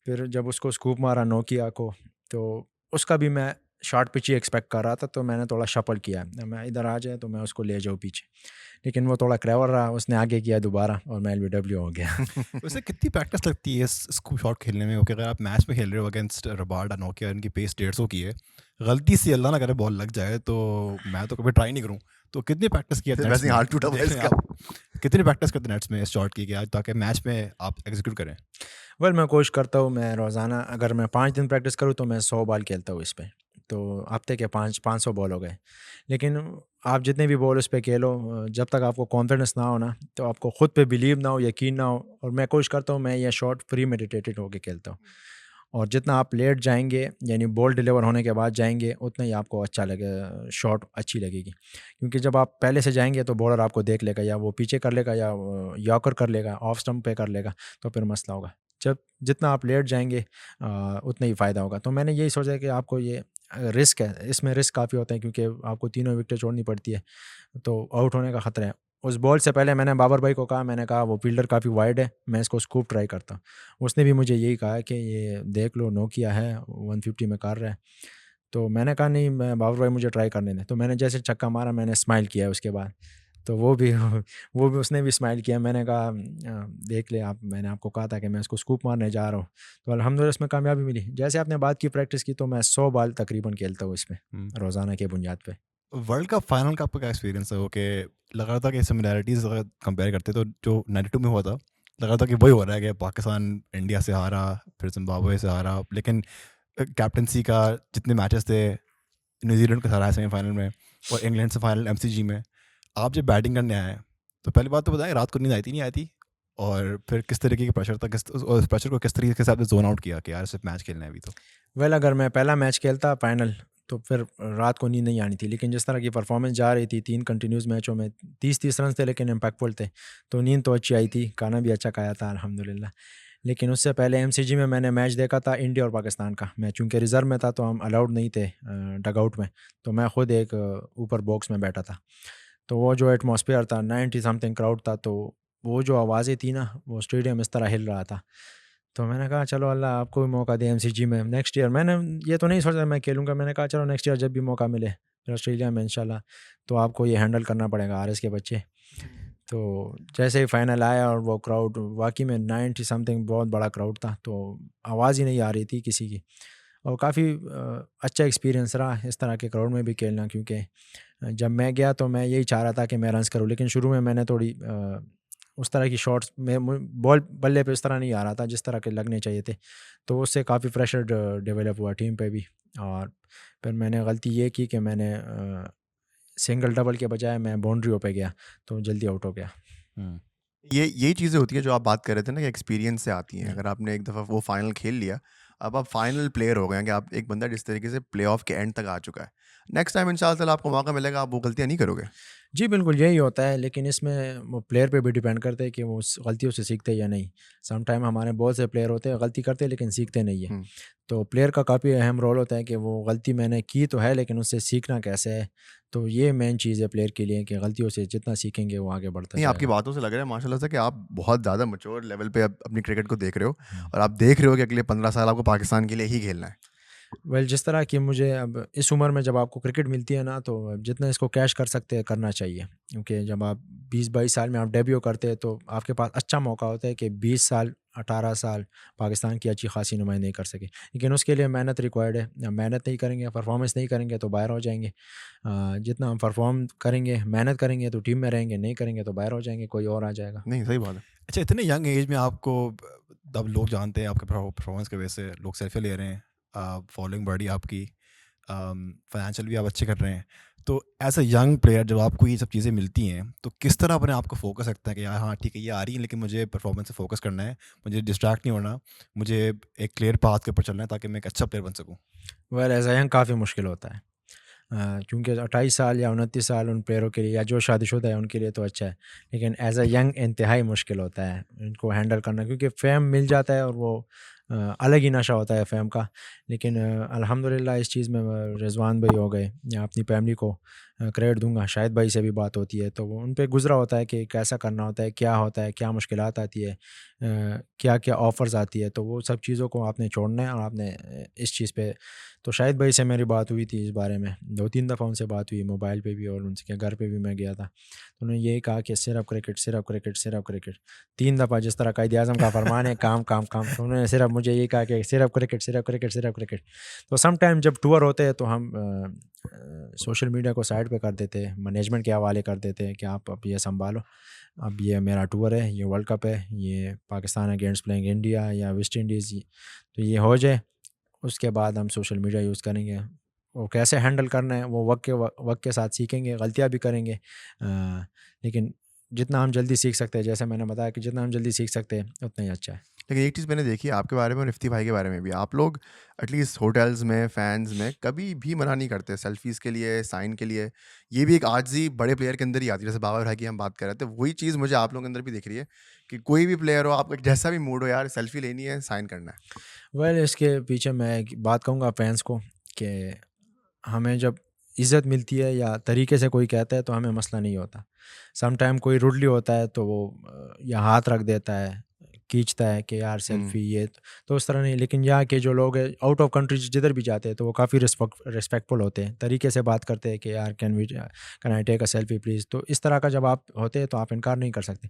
फिर जब उसको स्कूप मारा नोकिया को, तो उसका भी मैं शॉर्ट पिच ही एक्सपेक्ट कर रहा था। तो मैंने थोड़ा शफल किया, मैं इधर आ जाए तो मैं उसको ले जाऊँ पीछे। लेकिन वो थोड़ा क्लेवर रहा, उसने आगे किया दोबारा और मैं LBW हो गया। वैसे कितनी प्रैक्टिस लगती है स्कूप शॉट खेलने में? ओके, अगर आप मैच में खेल रहे हो अगेंस्ट रबार्ड नोकिया, इनकी पेस 150 की है, गलती से अल्लाह ना करे बॉल लग जाए तो मैं तो कभी ट्राई नहीं करूँ। तो कितनी प्रैक्टिस की है नेट्स वैसे ही में? हाथ टूटा हुआ है देखें इसका। आप कितनी प्रैक्टिस करते हैं नेट्स में इस शॉट की, क्या ताकि मैच में आप एग्जीक्यूट करें? वेल मैं कोशिश करता हूँ, मैं रोज़ाना अगर मैं 5 दिन प्रैक्टिस करूँ तो मैं 100 बॉल खेलता हूँ इस पे। तो हफ्ते के 500 बॉल हो गए। लेकिन आप जितने भी बॉल उस पे खेलो, जब तक आपको कॉन्फिडेंस ना हो ना, तो आपको ख़ुद पे बिलीव ना हो, यकीन ना हो, और मैं कोशिश करता हूँ मैं ये शॉट प्री मेडिटेटेड होके खेलता हूँ। और जितना आप लेट जाएंगे, यानी बॉल डिलीवर होने के बाद जाएंगे, उतना ही आपको अच्छा लगे, शॉट अच्छी लगेगी। क्योंकि जब आप पहले से जाएंगे तो बॉलर आपको देख लेगा, या वो पीछे कर लेगा, या यॉर्कर कर लेगा, ऑफ स्टंप पे कर लेगा, तो फिर मसला होगा। जब जितना आप लेट जाएंगे उतना ही फ़ायदा होगा। तो मैंने यही सोचा कि आपको ये रिस्क है, इसमें रिस्क काफ़ी होते हैं, क्योंकि आपको तीनों विकेटें छोड़नी पड़ती है, तो आउट होने का ख़तरा है। उस बॉल से पहले मैंने बाबर भाई को कहा, मैंने कहा वो फील्डर काफ़ी वाइड है, मैं इसको स्कूप ट्राई करता हूँ। उसने भी मुझे यही कहा कि ये देख लो, नोकिया है 150 में कर रहा है। तो मैंने कहा नहीं, मैं बाबर भाई मुझे ट्राई करने दें। तो मैंने जैसे छक्का मारा, मैंने स्माइल किया उसके बाद। तो वो भी वो भी उसने भी स्माइल किया। मैंने कहा देख ले आप, मैंने आपको कहा था कि मैं इसको स्कूप मारने जा रहा हूँ। तो अल्हम्दुलिल्लाह इसमें कामयाबी मिली। जैसे आपने बात की प्रैक्टिस की, तो मैं 100 बॉल तकरीबन खेलता हूँ इसमें रोज़ाना के बुनियाद पे। वर्ल्ड कप फाइनल का आपका क्या एक्सपीरियंस है? ओके, लग रहा था कि सिमिलैरिटीज़ अगर कंपेयर करते तो जो 92 में हुआ था, लग रहा था कि वही हो रहा है कि पाकिस्तान इंडिया से हारा, फिर जिम्बाब्वे से हारा। लेकिन कैप्टनसी का जितने मैचेस थे, न्यूजीलैंड को हराया सेमीफाइनल में और इंग्लैंड से फाइनल MCG में। आप जब बैटिंग करने आए, तो पहली बात तो बताएं, रात को नींद आई थी नहीं आई थी? और फिर किस तरीके का प्रेशर था, और उस प्रेशर को किस तरीके से आपने जोन आउट किया कि यार सिर्फ मैच खेलना है अभी तो? वेल अगर मैं पहला मैच खेलता फाइनल, तो फिर रात को नींद नहीं आनी थी। लेकिन जिस तरह की परफॉर्मेंस जा रही थी, 3 कंटिन्यूस मैचों में 30-30 रन थे, लेकिन इम्पैक्टफुल थे, तो नींद तो अच्छी आई थी, खाना भी अच्छा खाया था अल्हम्दुलिल्लाह। लेकिन उससे पहले MCG में मैंने मैच देखा था इंडिया और पाकिस्तान का। मैं चूँकि रिज़र्व में था तो हम अलाउड नहीं थे डगआउट में, तो मैं ख़ुद एक ऊपर बॉक्स में बैठा था। तो वो जो एटमॉस्फेयर था, 90 समथिंग क्राउड था, तो वो जो आवाज़ें थी ना, वो स्टेडियम इस तरह हिल रहा था। तो मैंने कहा चलो अल्लाह आपको भी मौका दे MCG में नेक्स्ट ईयर। मैंने ये तो नहीं सोचा मैं खेलूँगा, मैंने कहा चलो नेक्स्ट ईयर जब भी मौका मिले फिर ऑस्ट्रेलिया में इंशाल्लाह, तो आपको ये हैंडल करना पड़ेगा RS के बच्चे। तो जैसे ही फाइनल आया और वो क्राउड वाकई में 90 समथिंग बहुत बड़ा क्राउड था, तो आवाज़ ही नहीं आ रही थी किसी की। और काफ़ी अच्छा एक्सपीरियंस रहा इस तरह के क्राउड में भी खेलना, क्योंकि जब मैं गया तो मैं यही चाह रहा था कि मैं रन्स करूँ, लेकिन शुरू में मैंने थोड़ी उस तरह की शॉट्स में बॉल बल्ले पे उस तरह नहीं आ रहा था जिस तरह के लगने चाहिए थे, तो उससे काफ़ी प्रेशर डेवलप हुआ टीम पे भी। और फिर मैंने गलती ये की कि मैंने सिंगल डबल के बजाय मैं बाउंड्रियों पे गया, तो जल्दी आउट हो गया। ये यही चीज़ें होती है जो आप बात कर रहे थे ना, कि एक्सपीरियंस से आती हैं। अगर आपने एक दफ़ा वो फाइनल खेल लिया, अब आप फाइनल प्लेयर हो गए हैं, कि आप एक बंदा जिस तरीके से प्ले ऑफ के एंड तक आ चुका है, नेक्स्ट टाइम इंशाल्लाह ताला आपको मौका मिलेगा, आप वो गलतियाँ नहीं करोगे। जी बिल्कुल यही होता है, लेकिन इसमें वो प्लेयर पे भी डिपेंड करता है कि वो उस गलतियों से सीखते हैं या नहीं। सम टाइम हमारे बहुत से प्लेयर होते हैं गलती करते हैं लेकिन सीखते नहीं है। तो प्लेयर का काफ़ी अहम रोल होता है कि वो गलती मैंने की तो है, लेकिन उससे सीखना कैसे है। तो ये मेन चीज़ है प्लेयर के लिए, कि गलतियों से जितना सीखेंगे वो आगे बढ़ता नहीं, आपकी जाएगा। बातों से लग रहा है माशाल्लाह से कि आप बहुत ज़्यादा मैच्योर लेवल पे अब अपनी क्रिकेट को देख रहे हो, और आप देख रहे हो कि अगले 15 साल आपको पाकिस्तान के लिए ही खेलना है। वेल जिस तरह की मुझे अब इस उम्र में जब आपको क्रिकेट मिलती है ना, तो जितना इसको कैश कर सकते हैं करना चाहिए। क्योंकि जब आप 20-22 साल में आप डेब्यू करते हैं, तो आपके पास अच्छा मौका होता है कि 20 साल 18 साल पाकिस्तान की अच्छी खासी नुमाइंदगी कर सके। लेकिन उसके लिए मेहनत रिक्वायर्ड है। मेहनत नहीं करेंगे, परफॉर्मेंस नहीं करेंगे तो बाहर हो जाएंगे। जितना हम परफॉर्म करेंगे, मेहनत करेंगे तो टीम में रहेंगे, नहीं करेंगे तो बाहर हो जाएंगे, कोई और आ जाएगा। नहीं, सही बात है। अच्छा, इतने यंग एज में आपको, अब लोग जानते हैं आपके परफॉर्मेंस की वजह से, लोग सेल्फी ले रहे हैं, फॉलोइंग बढ़ी आपकी, फाइनेंशियल भी आप अच्छे कर रहे हैं, तो एज अ यंग प्लेयर जब आपको ये सब चीज़ें मिलती हैं तो किस तरह अपने आप को फोकस रखता है कि यार हाँ ठीक है ये आ रही है लेकिन मुझे परफॉर्मेंस से फोकस करना है, मुझे डिस्ट्रैक्ट नहीं होना, मुझे एक क्लियर पाथ के ऊपर चलना है ताकि मैं एक अच्छा प्लेयर बन सकूँ? वेल एज यंग काफ़ी मुश्किल होता है, क्योंकि 28 साल या 29 साल उन प्लेयरों के लिए या जो शादीशुदा है उनके लिए तो अच्छा है, लेकिन एज अ यंग इंतहाई मुश्किल होता है इनको हैंडल करना, क्योंकि फ़ेम मिल जाता है और वो अलग ही नशा होता है फ़ेम का। लेकिन अल्हम्दुलिल्लाह इस चीज़ में रिजवान भाई हो गए या अपनी फैमिली को क्रेडिट दूंगा, शाहिद भाई से भी बात होती है तो वो उन पे गुजरा होता है कि कैसा करना होता है, क्या होता है, क्या मुश्किलात आती है, क्या क्या ऑफ़र्स आती है, तो वो सब चीज़ों को आपने छोड़ना है और आपने इस चीज़ पे। तो शाहिद भाई से मेरी बात हुई थी इस बारे में, 2-3 दफ़ा उनसे बात हुई मोबाइल पे भी और उनके घर पे भी मैं गया था। तो उन्होंने यही कहा कि सिर्फ़ क्रिकेट, सिर्फ़ क्रिकेट, सिर्फ़ क्रिकेट। 3 दफ़ा जिस तरह कायद-ए-आज़म का फरमान है काम, काम, काम, तो उन्होंने सिर्फ़ मुझे यही कहा कि सिर्फ़ क्रिकेट, सिर्फ़ क्रिकेट, सिर्फ़ क्रिकेट। तो सम टाइम जब टूर होते हैं तो हम सोशल मीडिया को साइड पे कर देते हैं, मैनेजमेंट के हवाले कर देते हैं कि आप अब ये सँभालो, अब ये मेरा टूर है, ये वर्ल्ड कप है, ये पाकिस्तान अगेंस्ट प्लेइंग इंडिया या वेस्ट इंडीज़, तो ये हो जाए उसके बाद हम सोशल मीडिया यूज़ करेंगे। वो कैसे हैंडल करना है वो वक़्त के साथ सीखेंगे, गलतियाँ भी करेंगे। लेकिन जितना हम जल्दी सीख सकते हैं, जैसे मैंने बताया कि जितना हम जल्दी सीख सकते हैं उतना ही अच्छा है। लेकिन एक चीज़ मैंने देखी है आपके बारे में और इफ्ती भाई के बारे में भी, आप लोग एटलीस्ट होटल्स में, फैन्स में कभी भी मना नहीं करते सेल्फीज़ के लिए, साइन के लिए। ये भी एक आजिज़ी बड़े प्लेयर के अंदर ही आती है, जैसे बाबर भाई की हम बात कर रहे थे, वही चीज़ मुझे आप लोगों के अंदर भी दिख रही है कि कोई भी प्लेयर हो, आपका जैसा भी मूड हो यार, सेल्फी लेनी है, साइन करना है। वेल इसके पीछे मैं एक बात कहूँगा फैंस को कि हमें जब इज़्ज़त मिलती है या तरीके से कोई कहता है तो हमें मसला नहीं होता। सम टाइम कोई रूडली होता है तो वो या हाथ रख देता है, खींचता है कि यार हुँ। सेल्फ़ी ये तो उस तरह नहीं। लेकिन यहाँ के जो लोग हैं आउट ऑफ कंट्री जिधर भी जाते हैं तो वो काफ़ी रिस्पेक्टफुल होते हैं, तरीके से बात करते हैं कि यार can I take a selfie please. तो इस तरह का जब आप होते हैं तो आप इनकार नहीं कर सकते।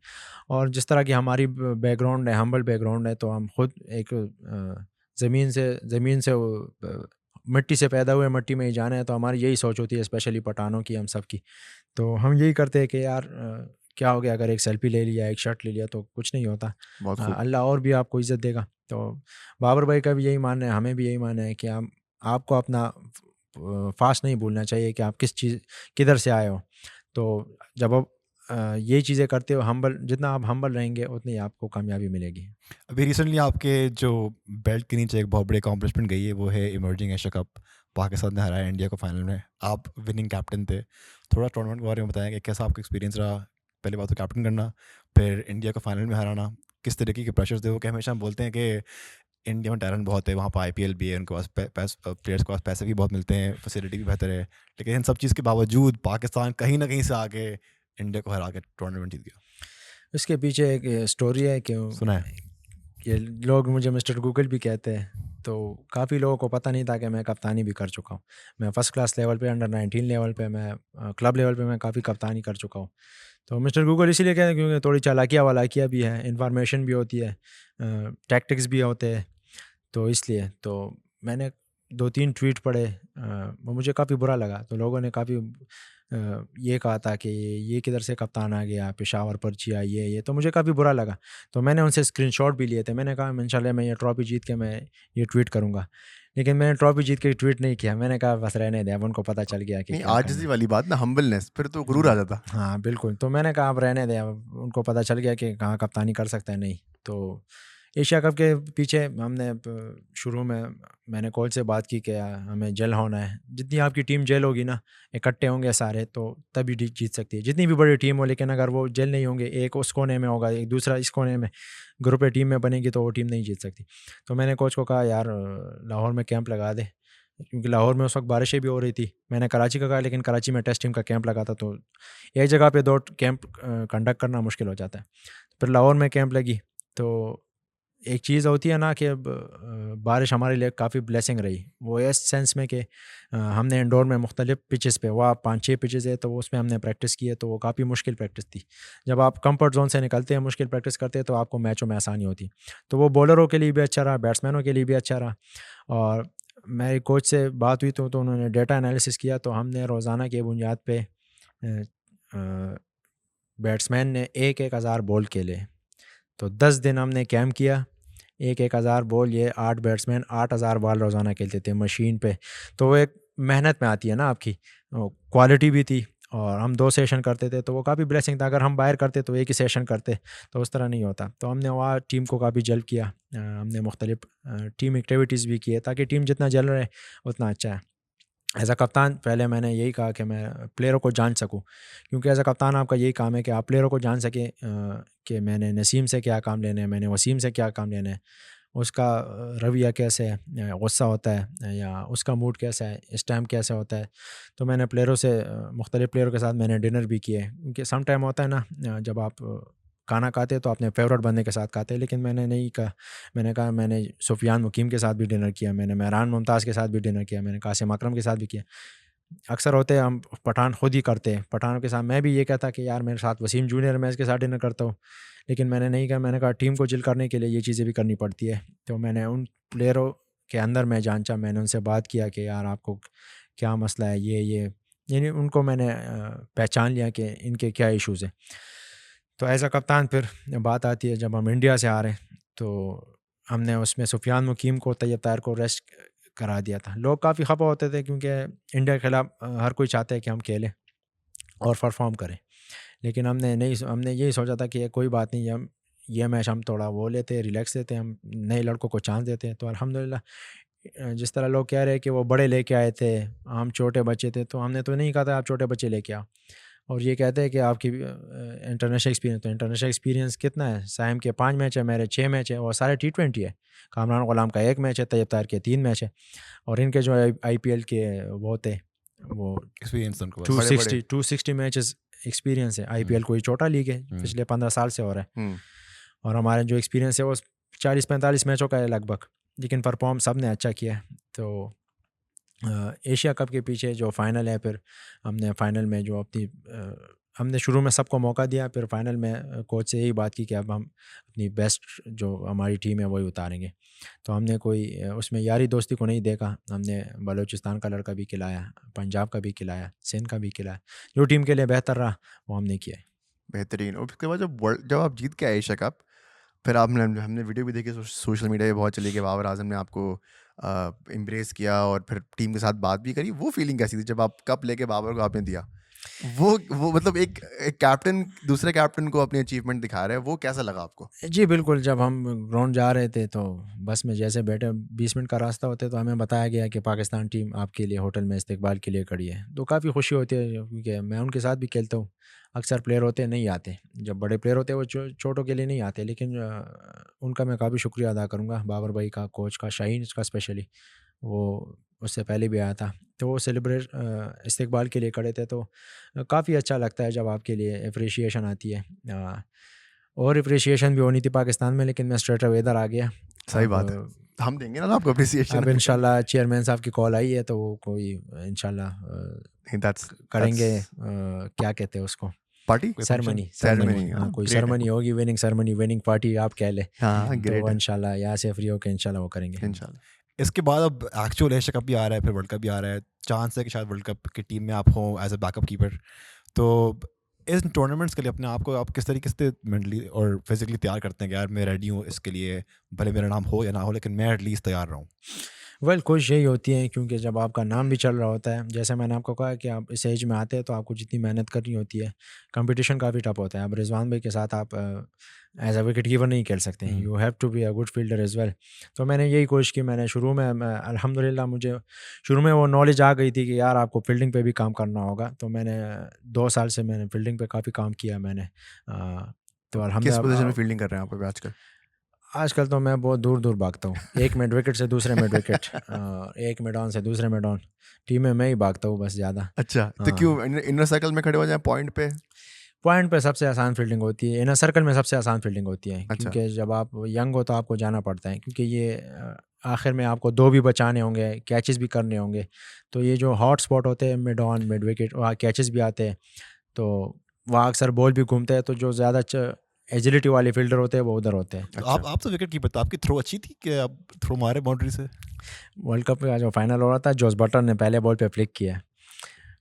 और जिस तरह की हमारी बैकग्राउंड है, हम्बल बैकग्राउंड है, तो हम खुद एक ज़मीन से मिट्टी से पैदा हुए, मिट्टी में ही जाना है, तो हमारी यही सोच होती है, स्पेशली पठानों की, हम सब की। तो हम यही करते हैं कि यार क्या हो गया अगर एक सेल्फ़ी ले लिया, एक शर्ट ले लिया तो कुछ नहीं होता। बहुत खूब। अल्लाह और भी आपको इज़्ज़त देगा। तो बाबर भाई का भी यही मानना है, हमें भी यही मानना है कि हम आपको अपना फ़ास्ट नहीं भूलना चाहिए कि आप किधर से आए हो। तो जब आप ये चीज़ें करते हो, जितना आप हम्बल रहेंगे उतनी आपको कामयाबी मिलेगी। अभी रिसेंटली आपके जो बेल्ट के नीचे एक बहुत बड़ी अकॉम्प्लिशमेंट गई है वो है इमर्जिंग एशिया कप। पाकिस्तान ने हराया इंडिया को फाइनल में, आप विनिंग कैप्टन थे। थोड़ा टूर्नामेंट के बारे में बताएं कि कैसा आपका एक्सपीरियंस रहा? पहली बात तो कैप्टन करना, फिर इंडिया को फाइनल में हराना, किस तरीके के प्रेशर्स थे वो? कि हमेशा हम बोलते हैं कि इंडिया में टैलेंट बहुत है, वहाँ पर आईपीएल भी है, उनके पास प्लेयर्स के पास पैसे भी बहुत मिलते हैं, फैसिलिटी भी बेहतर है, लेकिन इन सब चीज़ के बावजूद पाकिस्तान कहीं ना कहीं से आके इंडिया को हरा के टूर्नामेंट जीत गया। इसके पीछे एक स्टोरी है कि सुना है? ये लोग मुझे मिस्टर गूगल भी कहते हैं। तो काफ़ी लोगों को पता नहीं था कि मैं कप्तानी भी कर चुका हूँ। मैं फ़र्स्ट क्लास लेवल पे, अंडर 19 लेवल पे, मैं क्लब लेवल पे मैं काफ़ी कप्तानी कर चुका हूँ। तो मिस्टर गूगल इसीलिए कहते हैं क्योंकि थोड़ी चालाकियाँ-वालाकियाँ भी हैं, इन्फॉर्मेशन भी होती है, टैक्टिक्स भी होते हैं, तो इसलिए। तो मैंने 2-3 ट्वीट पढ़े, वो मुझे काफ़ी बुरा लगा। तो लोगों ने काफ़ी ये कहा था कि ये किधर से कप्तान आ गया, पेशावर पर्ची आई है ये, तो मुझे काफ़ी बुरा लगा। तो मैंने उनसे स्क्रीनशॉट भी लिए थे। मैंने कहा इंशाल्लाह मैं ये ट्रॉफ़ी जीत के मैं ये ट्वीट करूँगा। लेकिन मैंने ट्रॉफ़ी जीत के ट्वीट नहीं किया। मैंने कहा बस रहने दें, अब उनको पता चल गया कि नहीं, क्या करना आजिज़ी है। वाली बात ना, हम्बलनेस, फिर तो गुरूर आ हुँ। जाता। हाँ, बिल्कुल। तो मैंने कहा अब रहने दें, अब उनको पता चल गया कि कहाँ कप्तानी कर सकता है, नहीं। तो एशिया कप के पीछे हमने शुरू में मैंने कोच से बात की कि हमें जेल होना है। जितनी आपकी टीम जेल होगी ना, इकट्ठे होंगे सारे तो तभी जीत सकती है। जितनी भी बड़ी टीम हो, लेकिन अगर वो जेल नहीं होंगे, एक उस कोने में होगा, एक दूसरा इस कोने में, ग्रुप ए टीम में बनेगी तो वो टीम नहीं जीत सकती। तो मैंने कोच को कहा यार लाहौर में कैंप लगा दे, क्योंकि लाहौर में उस वक्त बारिशें भी हो रही थी। मैंने कराची का कहा, लेकिन कराची में टेस्ट टीम का कैंप लगा था, तो एक जगह पे 2 कैंप कंडक्ट करना मुश्किल हो जाता है। फिर लाहौर में कैंप लगी। तो एक चीज़ होती है ना कि अब बारिश हमारे लिए काफ़ी ब्लेसिंग रही। वो इस सेंस में कि हमने इंडोर में मुख्तलिफ पिचेस पे, वहाँ 5-6 पिचेस है, तो उसमें हमने प्रैक्टिस की है, तो वो काफ़ी मुश्किल प्रैक्टिस थी। जब आप कंफर्ट जोन से निकलते हैं, मुश्किल प्रैक्टिस करते हैं, तो आपको मैचों में आसानी होती है। तो वो बॉलरों के लिए भी अच्छा रहा, बैट्समैनों के लिए भी अच्छा रहा। और मेरे कोच से बात हुई तो उन्होंने डेटा एनालिसिस किया, तो हमने रोज़ाना की बुनियाद पे बैट्समैन ने 1-1 हज़ार बॉल खेले। तो 10 दिन हमने कैंप किया, 1-1 हज़ार बॉल, ये 8 बैट्समैन 8,000 बॉल रोज़ाना खेलते थे मशीन पे। तो वो एक मेहनत में आती है ना आपकी, क्वालिटी भी थी और हम 2 सेशन करते थे तो वो काफ़ी ब्लेसिंग था। अगर हम बाहर करते तो एक ही सेशन करते तो उस तरह नहीं होता। तो हमने वहाँ टीम को काफ़ी जल्ब किया, हमने मुख्तलिफ टीम एक्टिविटीज़ भी किए ताकि टीम जितना जल रहे उतना अच्छा है। एज़ अ कप्तान पहले मैंने यही कहा कि मैं प्लेयरों को जान सकूं, क्योंकि एज़ अ कप्तान आपका यही काम है कि आप प्लेयरों को जान सकें कि मैंने नसीम से क्या काम लेना है, मैंने वसीम से क्या काम लेना है, उसका रवैया कैसे है, गुस्सा होता है या उसका मूड कैसा है, इस टाइम कैसा होता है। तो मैंने प्लेयरों से मुख्तलिफ़ प्लेयरों के साथ मैंने डिनर भी किए, क्योंकि सम टाइम होता है ना जब आप खाना खाते तो अपने फेवरेट बंदे के साथ खाते, लेकिन मैंने नहीं कहा। मैंने कहा मैंने सुफियान मुकीम के साथ भी डिनर किया, मैंने महरान मुमताज़ के साथ भी डिनर किया, मैंने कासिम अकरम के साथ भी किया। अक्सर होते हैं हम पठान खुद ही करते हैं, पठानों के साथ मैं भी ये कहता कि यार मेरे साथ वसीम जूनियर मैं इसके साथ डिनर करता हूँ, लेकिन मैंने नहीं कहा। मैंने कहा टीम को चिल करने के लिए ये चीज़ें भी करनी पड़ती है। तो मैंने उन प्लेयरों के अंदर मैं जानचा, मैंने उनसे बात किया कि यार आपको क्या मसला है, ये यानी उनको मैंने पहचान लिया कि इनके क्या इश्यूज़ हैं। तो एज़ अ कप्तान फिर बात आती है जब हम इंडिया से आ रहे हैं, तो हमने उसमें सुफियान मुकीम को, तैयब ताहिर को रेस्ट करा दिया था। लोग काफ़ी खफा होते थे क्योंकि इंडिया के खिलाफ हर कोई चाहता है कि हम खेलें और परफॉर्म करें, लेकिन हमने यही सोचा था कि कोई बात नहीं, हम ये मैच हम थोड़ा वो लेते हैं, रिलैक्स लेते हैं, हम नए लड़कों को चांस देते हैं। तो अल्हम्दुलिल्लाह जिस तरह लोग कह रहे हैं कि वो बड़े लेके आए थे, हम छोटे बच्चे थे, तो हमने तो नहीं कहा था आप छोटे बच्चे लेके आओ। और ये कहते हैं कि आपकी इंटरनेशनल एक्सपीरियंस, तो इंटरनेशनल एक्सपीरियंस कितना है? साइम के 5 मैच है, मेरे 6 मैच है और सारे T20 है। कामरान गुलाम का 1 मैच है, तैयब ताहिर के 3 मैच है। और इनके जो IPL के वो थे वो एक्सपीरियंस उनको बस। 260 मैचेस एक्सपीरियंस है। IPL कोई छोटा लीग है, पिछले 15 साल से हो रहा है। और हमारे जो एक्सपीरियंस है वो 40-45 मैचों का है लगभग, लेकिन परफॉर्म सब ने अच्छा किया है। तो एशिया कप के पीछे जो फ़ाइनल है, फिर हमने फ़ाइनल में जो हमने शुरू में सबको मौका दिया, फिर फ़ाइनल में कोच से यही बात की कि अब हम अपनी बेस्ट जो हमारी टीम है वही उतारेंगे। तो हमने कोई उसमें यारी दोस्ती को नहीं देखा, हमने बलूचिस्तान का लड़का भी खिलाया, पंजाब का भी खिलाया, सिंध का भी खिलाया, जो टीम के लिए बेहतर रहा वो हमने किया। बेहतरीन। और उसके बाद जब आप जीत के आए एशिया कप, फिर हमने वीडियो भी देखी, सोशल मीडिया पे बहुत चली कि बाबर आजम ने आपको एम्ब्रेस किया और फिर टीम के साथ बात भी करी। वो फीलिंग कैसी थी जब आप कप लेके बाबर को आपने दिया? वो मतलब एक कैप्टन दूसरे कैप्टन को अपनी अचीवमेंट दिखा रहा है, वो कैसा लगा आपको? जी बिल्कुल, जब हम ग्राउंड जा रहे थे तो बस में जैसे बैठे 20 मिनट का रास्ता होते तो हमें बताया गया कि पाकिस्तान टीम आपके लिए होटल में इस्तकबाल के लिए खड़ी है। तो काफ़ी खुशी होती है क्योंकि मैं उनके साथ भी खेलता हूँ। अक्सर प्लेयर होते हैं नहीं आते, जब बड़े प्लेयर होते हैं वो छोटों के लिए नहीं आते, लेकिन उनका मैं काफ़ी शुक्रिया अदा करूँगा, बाबर भाई का, कोच का, शाहीन का स्पेशली, वो उससे पहले भी आया था। तो वो सेलिब्रेट इस्तकबाल के लिए खड़े थे। तो काफ़ी अच्छा लगता है जब आपके लिए अप्रिशिएशन आती है। और अप्रिशिएशन भी होनी थी पाकिस्तान में, लेकिन मैं स्ट्रेट अवे इधर आ गया। सही बात है, हम देंगे ना आपको अप्रिसिएशन। अब इंशाल्लाह चेयरमैन साहब की कॉल आई है तो वो कोई इंशाल्लाह करेंगे, क्या कहते हैं उसको, पार्टी, सेरेमनी। हाँ, कोई सेरेमनी होगी, विनिंग पार्टी आप कह ले। ग्रेट तो इंशाल्लाह यहाँ से फ्री होकर इंशाल्लाह वो करेंगे इंशाल्लाह। इसके बाद अब एक्चुअल एशिया कप भी आ रहा है, फिर वर्ल्ड कप भी आ रहा है, चांस है कि शायद वर्ल्ड कप की टीम में आप हों एज अ बैकअप कीपर। तो इन टूर्नामेंट्स के लिए अपने आप को आप किस तरीके से मेंटली और फिजिकली तैयार करते हैं कि यार मैं रेडी हूँ इसके लिए, भले मेरा नाम हो या ना हो लेकिन मैं एटलीस्ट तैयार रहूँ? वेल कोशिश यही होती है, क्योंकि जब आपका नाम भी चल रहा होता है, जैसे मैंने आपको कहा कि आप इस एज में आते हैं तो आपको जितनी मेहनत करनी होती है, कंपटीशन काफ़ी टफ होता है। अब रिजवान भाई के साथ आप एज अ विकेट कीपर नहीं खेल सकते हैं, you have to be a good fielder as well. तो मैंने यही कोशिश की। मैंने शुरू में अल्हम्दुलिल्लाह मुझे शुरू में वो नॉलेज आ गई थी कि यार आपको फील्डिंग पे भी काम करना होगा। तो मैंने 2 साल से मैंने फील्डिंग पे काफ़ी काम किया मैंने। तो किस अल्हम्दुलिल्लाह पोजीशन में फील्डिंग कर रहे हैं आप अभी आजकल? आजकल तो मैं बहुत दूर दूर भागता हूँ, एक मिड विकेट से दूसरे मिड विकेट, एक मिड ऑन से दूसरे मिड ऑन, टीम में मैं ही भागता हूँ बस ज़्यादा। अच्छा, तो क्यों इनर सर्कल में खड़े हो जाए पॉइंट पे? पॉइंट पे सबसे आसान फील्डिंग होती है, इनर सर्कल में सबसे आसान फील्डिंग होती है। अच्छा। क्योंकि जब आप यंग हो तो आपको जाना पड़ता है, क्योंकि ये आखिर में आपको 2 भी बचाने होंगे, कैचेस भी करने होंगे। तो ये जो हॉट स्पॉट होते हैं मिड ऑन मिड विकेट, वहाँ कैचेस भी आते हैं, तो वहाँ अक्सर बॉल भी घूमते हैं। तो जो ज़्यादा एजिलिटी वाले फील्डर होते हैं वो उधर होते हैं। तो आप तो विकेट कीपर, तो आपकी थ्रो अच्छी थी कि आप थ्रो मारे बाउंड्री से? वर्ल्ड कप का जो फाइनल हो रहा था, जोस बटलर ने पहले बॉल पे फ्लिक किया,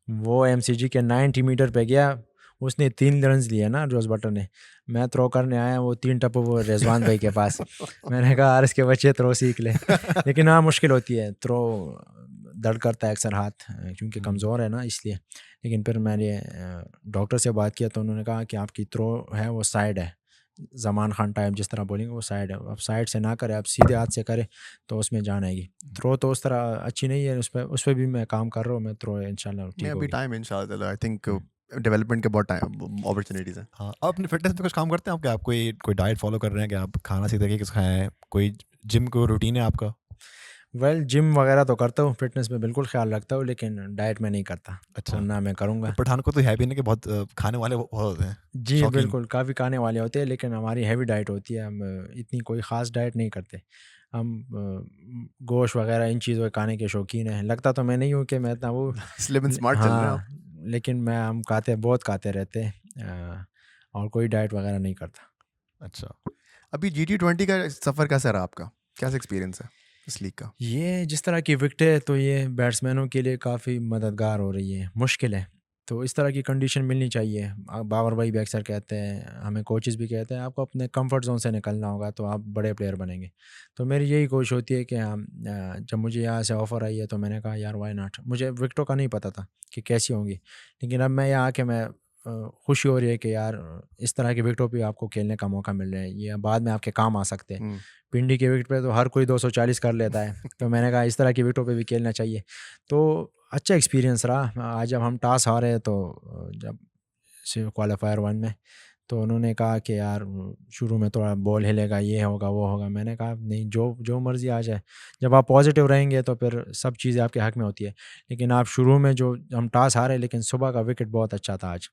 वो MCG के 90 मीटर पे गया, उसने 3 रन्स लिए ना जोस बटलर ने। मैं थ्रो करने आया, वो 3 टप्पू वो रिजवान भाई के पास। मैंने कहा यार इसके बच्चे थ्रो सीख ले। लेकिन हाँ मुश्किल होती है थ्रो, दर्द करता है अक्सर हाथ, क्योंकि कमज़ोर है ना इसलिए। लेकिन फिर मैंने डॉक्टर से बात किया तो उन्होंने कहा कि आपकी थ्रो है वो साइड है, ज़मान खान टाइप जिस तरह बोलेंगे वो साइड है, अब साइड से ना करे, आप सीधे हाथ से करें तो उसमें जान आएगी। थ्रो तो उस तरह अच्छी नहीं है, उस पर भी मैं काम कर रहा हूँ, मैं थ्रो इंशाल्लाह ठीक मैं अभी होगी। टाइम इंशाल्लाह, आई थिंक डेवलपमेंट के बहुत टाइम अपॉर्चुनिटीज़ हैं। हाँ, आप अपनी फिटनेस पे कुछ काम करते हैं आप? क्या आप कोई डाइट फॉलो कर रहे हैं? क्या आप खाना सही तरीके से खाएं? कोई जिम को रूटीन है आपका? वेल जिम वगैरह तो करता हूँ, फिटनेस पे बिल्कुल ख्याल रखता हूँ, लेकिन डाइट में नहीं करता अच्छा। और ना मैं तो करूँगा। पठानकोट तो है भी नहीं कि बहुत खाने वाले बहुत होते हैं, जी शौकीन। बिल्कुल, काफ़ी खाने वाले होते हैं, लेकिन हमारी हैवी डाइट होती है, हम इतनी कोई ख़ास डाइट नहीं करते। हम गोश्त वगैरह इन चीज़ों के खाने के शौकीन हैं। लगता तो मैं नहीं हूँ कि मैं इतना वो स्लिम एंड स्मार्ट चल रहे हैं आप। हाँ, लेकिन हम बहुत खाते रहते हैं, और कोई डाइट वगैरह नहीं करता। अच्छा। अभी GT20 का सफ़र कैसा रहा आपका? कैसा एक्सपीरियंस है इस लीग का? ये जिस तरह की विकेट है तो ये बैट्समैनों के लिए काफ़ी मददगार हो रही है, मुश्किल है। तो इस तरह की कंडीशन मिलनी चाहिए। बाबर भाई भी अक्सर कहते हैं, हमें कोचेस भी कहते हैं, आपको अपने कंफर्ट जोन से निकलना होगा तो आप बड़े प्लेयर बनेंगे। तो मेरी यही कोशिश होती है कि जब मुझे यहाँ से ऑफ़र आई है तो मैंने कहा यार वाई नॉट। मुझे विकेटों का नहीं पता था कि कैसी होंगी, लेकिन अब मैं यहाँ आके खुशी हो रही है कि यार इस तरह के विकेटों पे आपको खेलने का मौका मिल रहा है, ये बाद में आपके काम आ सकते हैं। पिंडी के विकेट पे तो हर कोई 240 कर लेता है, तो मैंने कहा इस तरह की विकेटों पे भी खेलना चाहिए। तो अच्छा एक्सपीरियंस रहा। आज जब हम टॉस हारे तो जब से क्वालिफायर 1 में, तो उन्होंने कहा कि यार शुरू में थोड़ा बॉल हिलेगा, ये होगा वो होगा। मैंने कहा नहीं, जो जो मर्ज़ी आ जाए, जब आप पॉजिटिव रहेंगे तो फिर सब चीज़ें आपके हक़ में होती है। लेकिन आप शुरू में जो हम टॉस हारे, लेकिन सुबह का विकेट बहुत अच्छा था आज,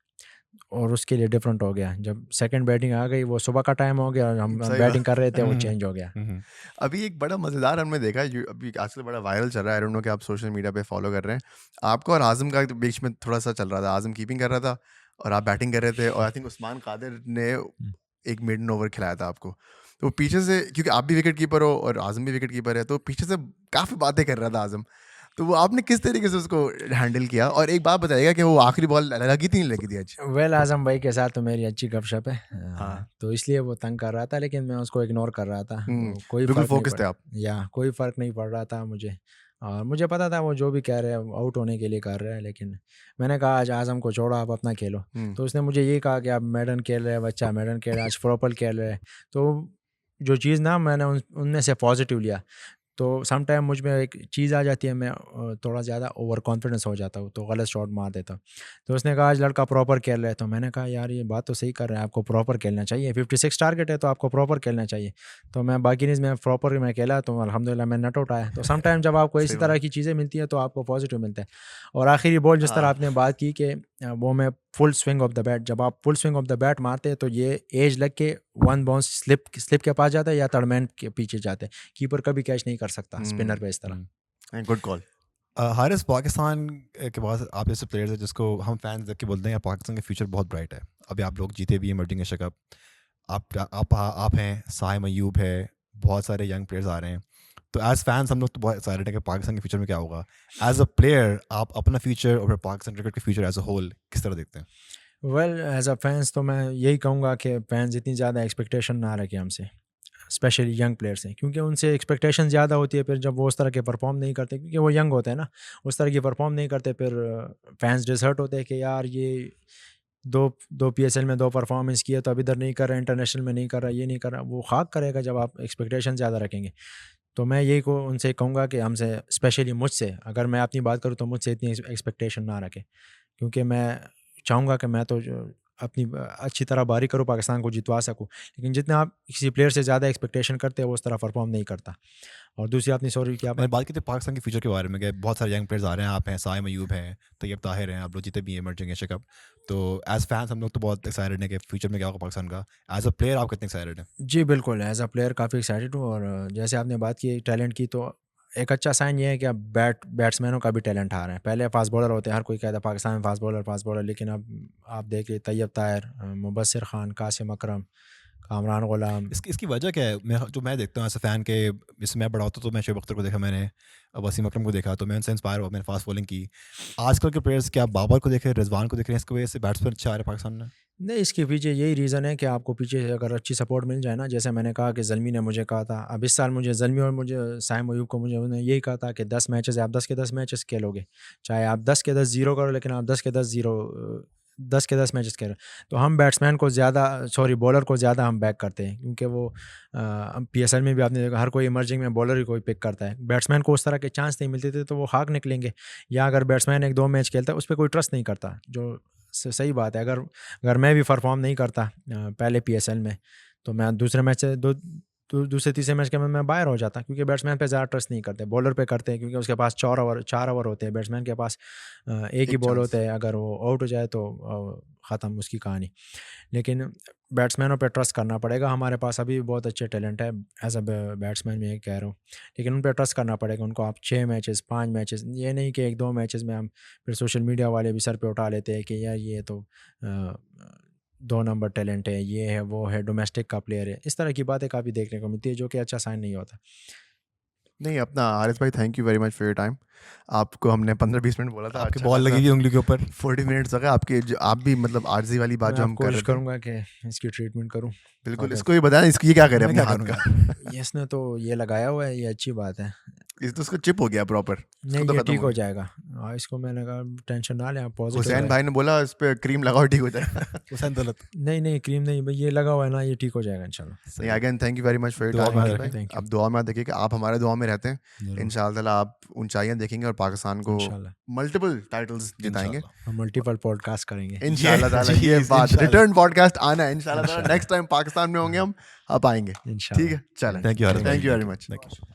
और उसके लिए डिफरेंट हो गया। जब सेकंड बैटिंग आ गई, वो सुबह का टाइम हो गया और हम सही बैटिंग बात। कर रहे थे, वो हम्म, चेंज हो गया। हम्म। अभी एक बड़ा मज़ेदार हमने देखा है, अभी आजकल बड़ा वायरल चल रहा है, आई डोंट नो कि आप सोशल मीडिया पे फॉलो कर रहे हैं। आपको और आज़म का बीच में थोड़ा सा चल रहा था, आज़म कीपिंग कर रहा था और आप बैटिंग कर रहे थे, और आई थिंक उस्मान कादिर ने एक मिडन ओवर खिलाया था आपको। तो पीछे से, क्योंकि आप भी विकेट कीपर हो और आज़म भी विकेट कीपर है, तो पीछे से काफ़ी बातें कर रहा था आज़म। तो वो आपने किस तरीके से उसको हैंडल किया? और एक बात बताइएगा कि वो आखिरी बॉल लगी थी नहीं लगी थी आज? वेल आज़म भाई के साथ तो मेरी अच्छी गपशप है, हाँ। तो इसलिए वो तंग कर रहा था, लेकिन मैं उसको इग्नोर कर रहा था। कोई बिल्कुल फ़र्क नहीं फोकस थे आप। कोई फ़र्क नहीं पड़ रहा था मुझे, और मुझे पता था वो जो भी कह रहे हैं आउट होने के लिए कर रहे हैं। लेकिन मैंने कहा आज आज़म को छोड़ो, आप अपना खेलो। तो उसने मुझे ये कहा कि आप मेडन खेल रहे हैं बच्चा, मेडन खेल रहे हैं, आज प्रॉपर खेल रहे हैं। तो जो चीज़ ना मैंने उनमें से पॉजिटिव लिया। तो सम टाइम मुझ में एक चीज़ आ जाती है, मैं थोड़ा ज़्यादा ओवर कॉन्फिडेंस हो जाता हूँ तो गलत शॉट मार देता हूँ। तो उसने कहा आज लड़का प्रॉपर खेल रहा है, तो मैंने कहा यार ये बात तो सही कर रहे हैं, आपको प्रॉपर खेलना चाहिए, 56 टारगेट है तो आपको प्रॉपर खेलना चाहिए। तो मैं बाकी नहीं, मैं प्रॉपर मैं खेला तो अल्हम्दुलिल्लाह मैं नट आउट आया। तो सम टाइम जब आपको इसी सही तरह बात। की चीज़ें मिलती हैं तो आपको पॉजिटिव मिलता है। और आखिरी बॉल जिस तरह हाँ। आपने बात की कि वो मैं full swing of the bat, जब आप full swing of the bat मारते हैं तो ये एज लग के वन बाउंस स्लिप के पास जाता है या थर्डमैन के पीछे जाता है। कीपर कभी कैच नहीं कर सकता स्पिनर पे इस तरह। Good call. हारिस, पाकिस्तान के पास आप जैसे प्लेयर्स हैं जिसको हम फैंस देख के बोलते हैं यार पाकिस्तान का फ्यूचर बहुत ब्राइट है। अभी आप लोग जीते भी हैं इमर्जिंग एशिया कप, आप हैं, साहिम अयूब है, बहुत सारे यंग प्लेयर्स आ रहे हैं। तो एज फैंस हम लोग तो बहुत एक्साइटेड है कि पाकिस्तान के फ्यूचर में क्या होगा। एज अ प्लेयर आप अपना फ्यूचर और पाकिस्तान क्रिकेट के फ्यूचर एज अ होल किस तरह देखते हैं? वेल एज अ फैंस तो मैं यही कहूँगा कि फैंस इतनी ज़्यादा एक्सपेक्टेशन ना रखें हमसे, स्पेशली यंग प्लेयर से, क्योंकि उनसे एक्सपेक्टेशन ज़्यादा होती है। फिर जब वो उस तरह के परफॉर्म नहीं करते, क्योंकि वो यंग होते हैं ना, उस तरह की परफॉर्म नहीं करते, फिर फैंस डिसहर्ट होते हैं कि यार ये दो दो PSL में 2 परफॉर्मेंस किए तो अब इधर नहीं कर रहा, इंटरनेशनल में नहीं कर रहा, ये नहीं कर रहा। वो खाक करेगा जब आप एक्सपेक्टेशन ज़्यादा रखेंगे। तो मैं यही को उनसे कहूँगा कि हमसे, स्पेशली मुझसे, अगर मैं अपनी बात करूँ तो मुझसे इतनी एक्सपेक्टेशन ना रखें, क्योंकि मैं चाहूँगा कि मैं तो अपनी अच्छी तरह बारी करूँ, पाकिस्तान को जितवा सकूँ। लेकिन जितना आप किसी प्लेयर से ज़्यादा एक्सपेक्टेशन करते हैं वो उस तरह परफॉर्म नहीं करता। और दूसरी आपने सॉरी क्या मैंने बात की थी पाकिस्तान के फ्यूचर के बारे में कि बहुत सारे यंग प्लेयर्स आ रहे हैं, आप हैं, साहिम अयूब हैं, तैयब ताहिर हैं, आप लोग जीते भी हैं इमर्जिंग एशिया कप। तो एज फैंस हम लोग तो बहुत एक्साइटेड हैं कि फ्यूचर में क्या होगा पाकिस्तान का। एज अ प्लेयर आप कितने एक्साइटेड हैं? जी बिल्कुल, एज़ अ प्लेयर काफ़ी एक्साइटेड हूँ। और जैसे आपने बात की टैलेंट की, तो एक अच्छा साइन ये है कि अब बैट्समैनों का भी टैलेंट आ रहा है। पहले फास्ट बॉलर होते हैं, हर कोई कहता है पाकिस्तान में फास्ट बॉलर, लेकिन अब आप देखिए तैयब ताहिर, मुबस्सिर खान, कासिम अकरम, कामरान गुलाम। इसकी वजह क्या है? मैं देखता हूँ एज अ फ़ैन के, इससे मैं बड़ा होता तो मैं शोएब अख्तर को देखा, मैंने वसीम अकरम को देखा, तो मैं उनसे इंस्पायर हुआ, मैंने फास्ट बॉलिंग की। आजकल के प्लेयर्स क्या आप बाबर को देख रहे हैं, रिजवान को देख रहे हैं, इसकी वजह से बैट्समैन अच्छा आ रहा है पाकिस्तान में? नहीं, इसके पीछे यही रीज़न है कि आपको पीछे से अगर अच्छी सपोर्ट मिल जाए ना, जैसे मैंने कहा कि ज़ल्मी ने मुझे कहा था, अब इस साल मुझे ज़ल्मी और मुझे साइम अयूब को मुझे उन्होंने यही कहा था कि 10 मैचेस आप 10 के 10 मैचेस खेलोगे, चाहे आप 10 के 10 ज़ीरो करो, लेकिन आप 10 के 10 ज़ीरो 10 के 10 मैचेस खेलो। तो हम बैट्समैन को ज़्यादा बॉलर को ज़्यादा हम बैक करते हैं, क्योंकि वो PSL में भी आपने देखा हर कोई इमर्जिंग में बॉलर ही कोई पिक करता है। बैट्समैन को उस तरह के चांस नहीं मिलते थे तो वो हाक निकलेंगे, या अगर बैट्समैन 1-2 मैच खेलता है उस पर कोई ट्रस्ट नहीं करता, जो सही बात है। अगर मैं भी परफॉर्म नहीं करता पहले PSL में, तो मैं दूसरे मैच से दूसरे तीसरे मैच के में मैं बाहर हो जाता, क्योंकि बैट्समैन पे ज़्यादा ट्रस्ट नहीं करते, बॉलर पे करते हैं, क्योंकि उसके पास 4 ओवर होते हैं, बैट्समैन के पास एक ही बॉल होता है, अगर वो आउट हो जाए तो ख़त्म उसकी कहानी। लेकिन बैट्समैनों पे ट्रस्ट करना पड़ेगा। हमारे पास अभी बहुत अच्छे टैलेंट है एज अ बैट्समैन, मैं कह रहा हूँ, लेकिन उन पे ट्रस्ट करना पड़ेगा। उनको आप 6 मैचेस 5 मैचेस, ये नहीं कि 1-2 मैचेस में हम फिर सोशल मीडिया वाले भी सर पे उठा लेते हैं कि यार ये तो 2 नंबर टैलेंट है, ये है वो है, डोमेस्टिक का प्लेयर है, इस तरह की बातें काफ़ी देखने को मिलती है, जो कि अच्छा साइन नहीं होता। नहीं अपना हारिस भाई, thank you very much for your time. आपको हमने 15-20 मिनट बोला था, आपकी अच्छा बॉल लगी हुई उंगली के ऊपर। 40 मिनट्स हो गए आपके। आप भी मतलब आरजी वाली बात मैं जो अब हम कर कोशिश रहे थे, करूँगा कि इसकी ट्रीटमेंट करूँ। बिल्कुल अगर- इसको ही बताएं, इसको ये क्या करे मैं अपने क्या हाथ का। ये इसने तो ये लगाया हुआ है, ये अच्छी बात है। इस तो उसको चिप हो गया प्रॉपर, नहीं, तो ये खत्म ठीक हो हो गया। जाएगा। इसको मैंने कहा टेंशन ना लें आप, पॉजिटिव हुसैन भाई ने बोला इस पे क्रीम लगाओ ठीक हो जाएगा। हुसैन दौलत। नहीं क्रीम नहीं भाई, ये लगा हुआ है ना, ये ठीक हो जाएगा इंशाल्लाह। नहीं again thank you very much for your दुआ टाइम में हारिस रखें। भाई। Thank you. अब दुआ में याद रखिए कि आप हमारे दुआ में रहते हैं। जरूर। इंशाल्लाह आप ऊंचाइयां देखेंगे और पाकिस्तान को इंशाल्लाह मल्टीपल टाइटल्स जिताएंगे इंशाल्लाह। हम मल्टीपल पॉडकास्ट करेंगे इंशाल्लाह ताला। जी, ये बात इंशाल्लाह। रिटर्न पॉडकास्ट आना है इंशाल्लाह ताला। इंशाल्लाह। नेक्स्ट टाइम पाकिस्तान में होंगे हम, आप आएंगे। ठीक इंशाल्लाह। है चलें, थैंक यू हारिस भाई। Thank you very much. Thank you.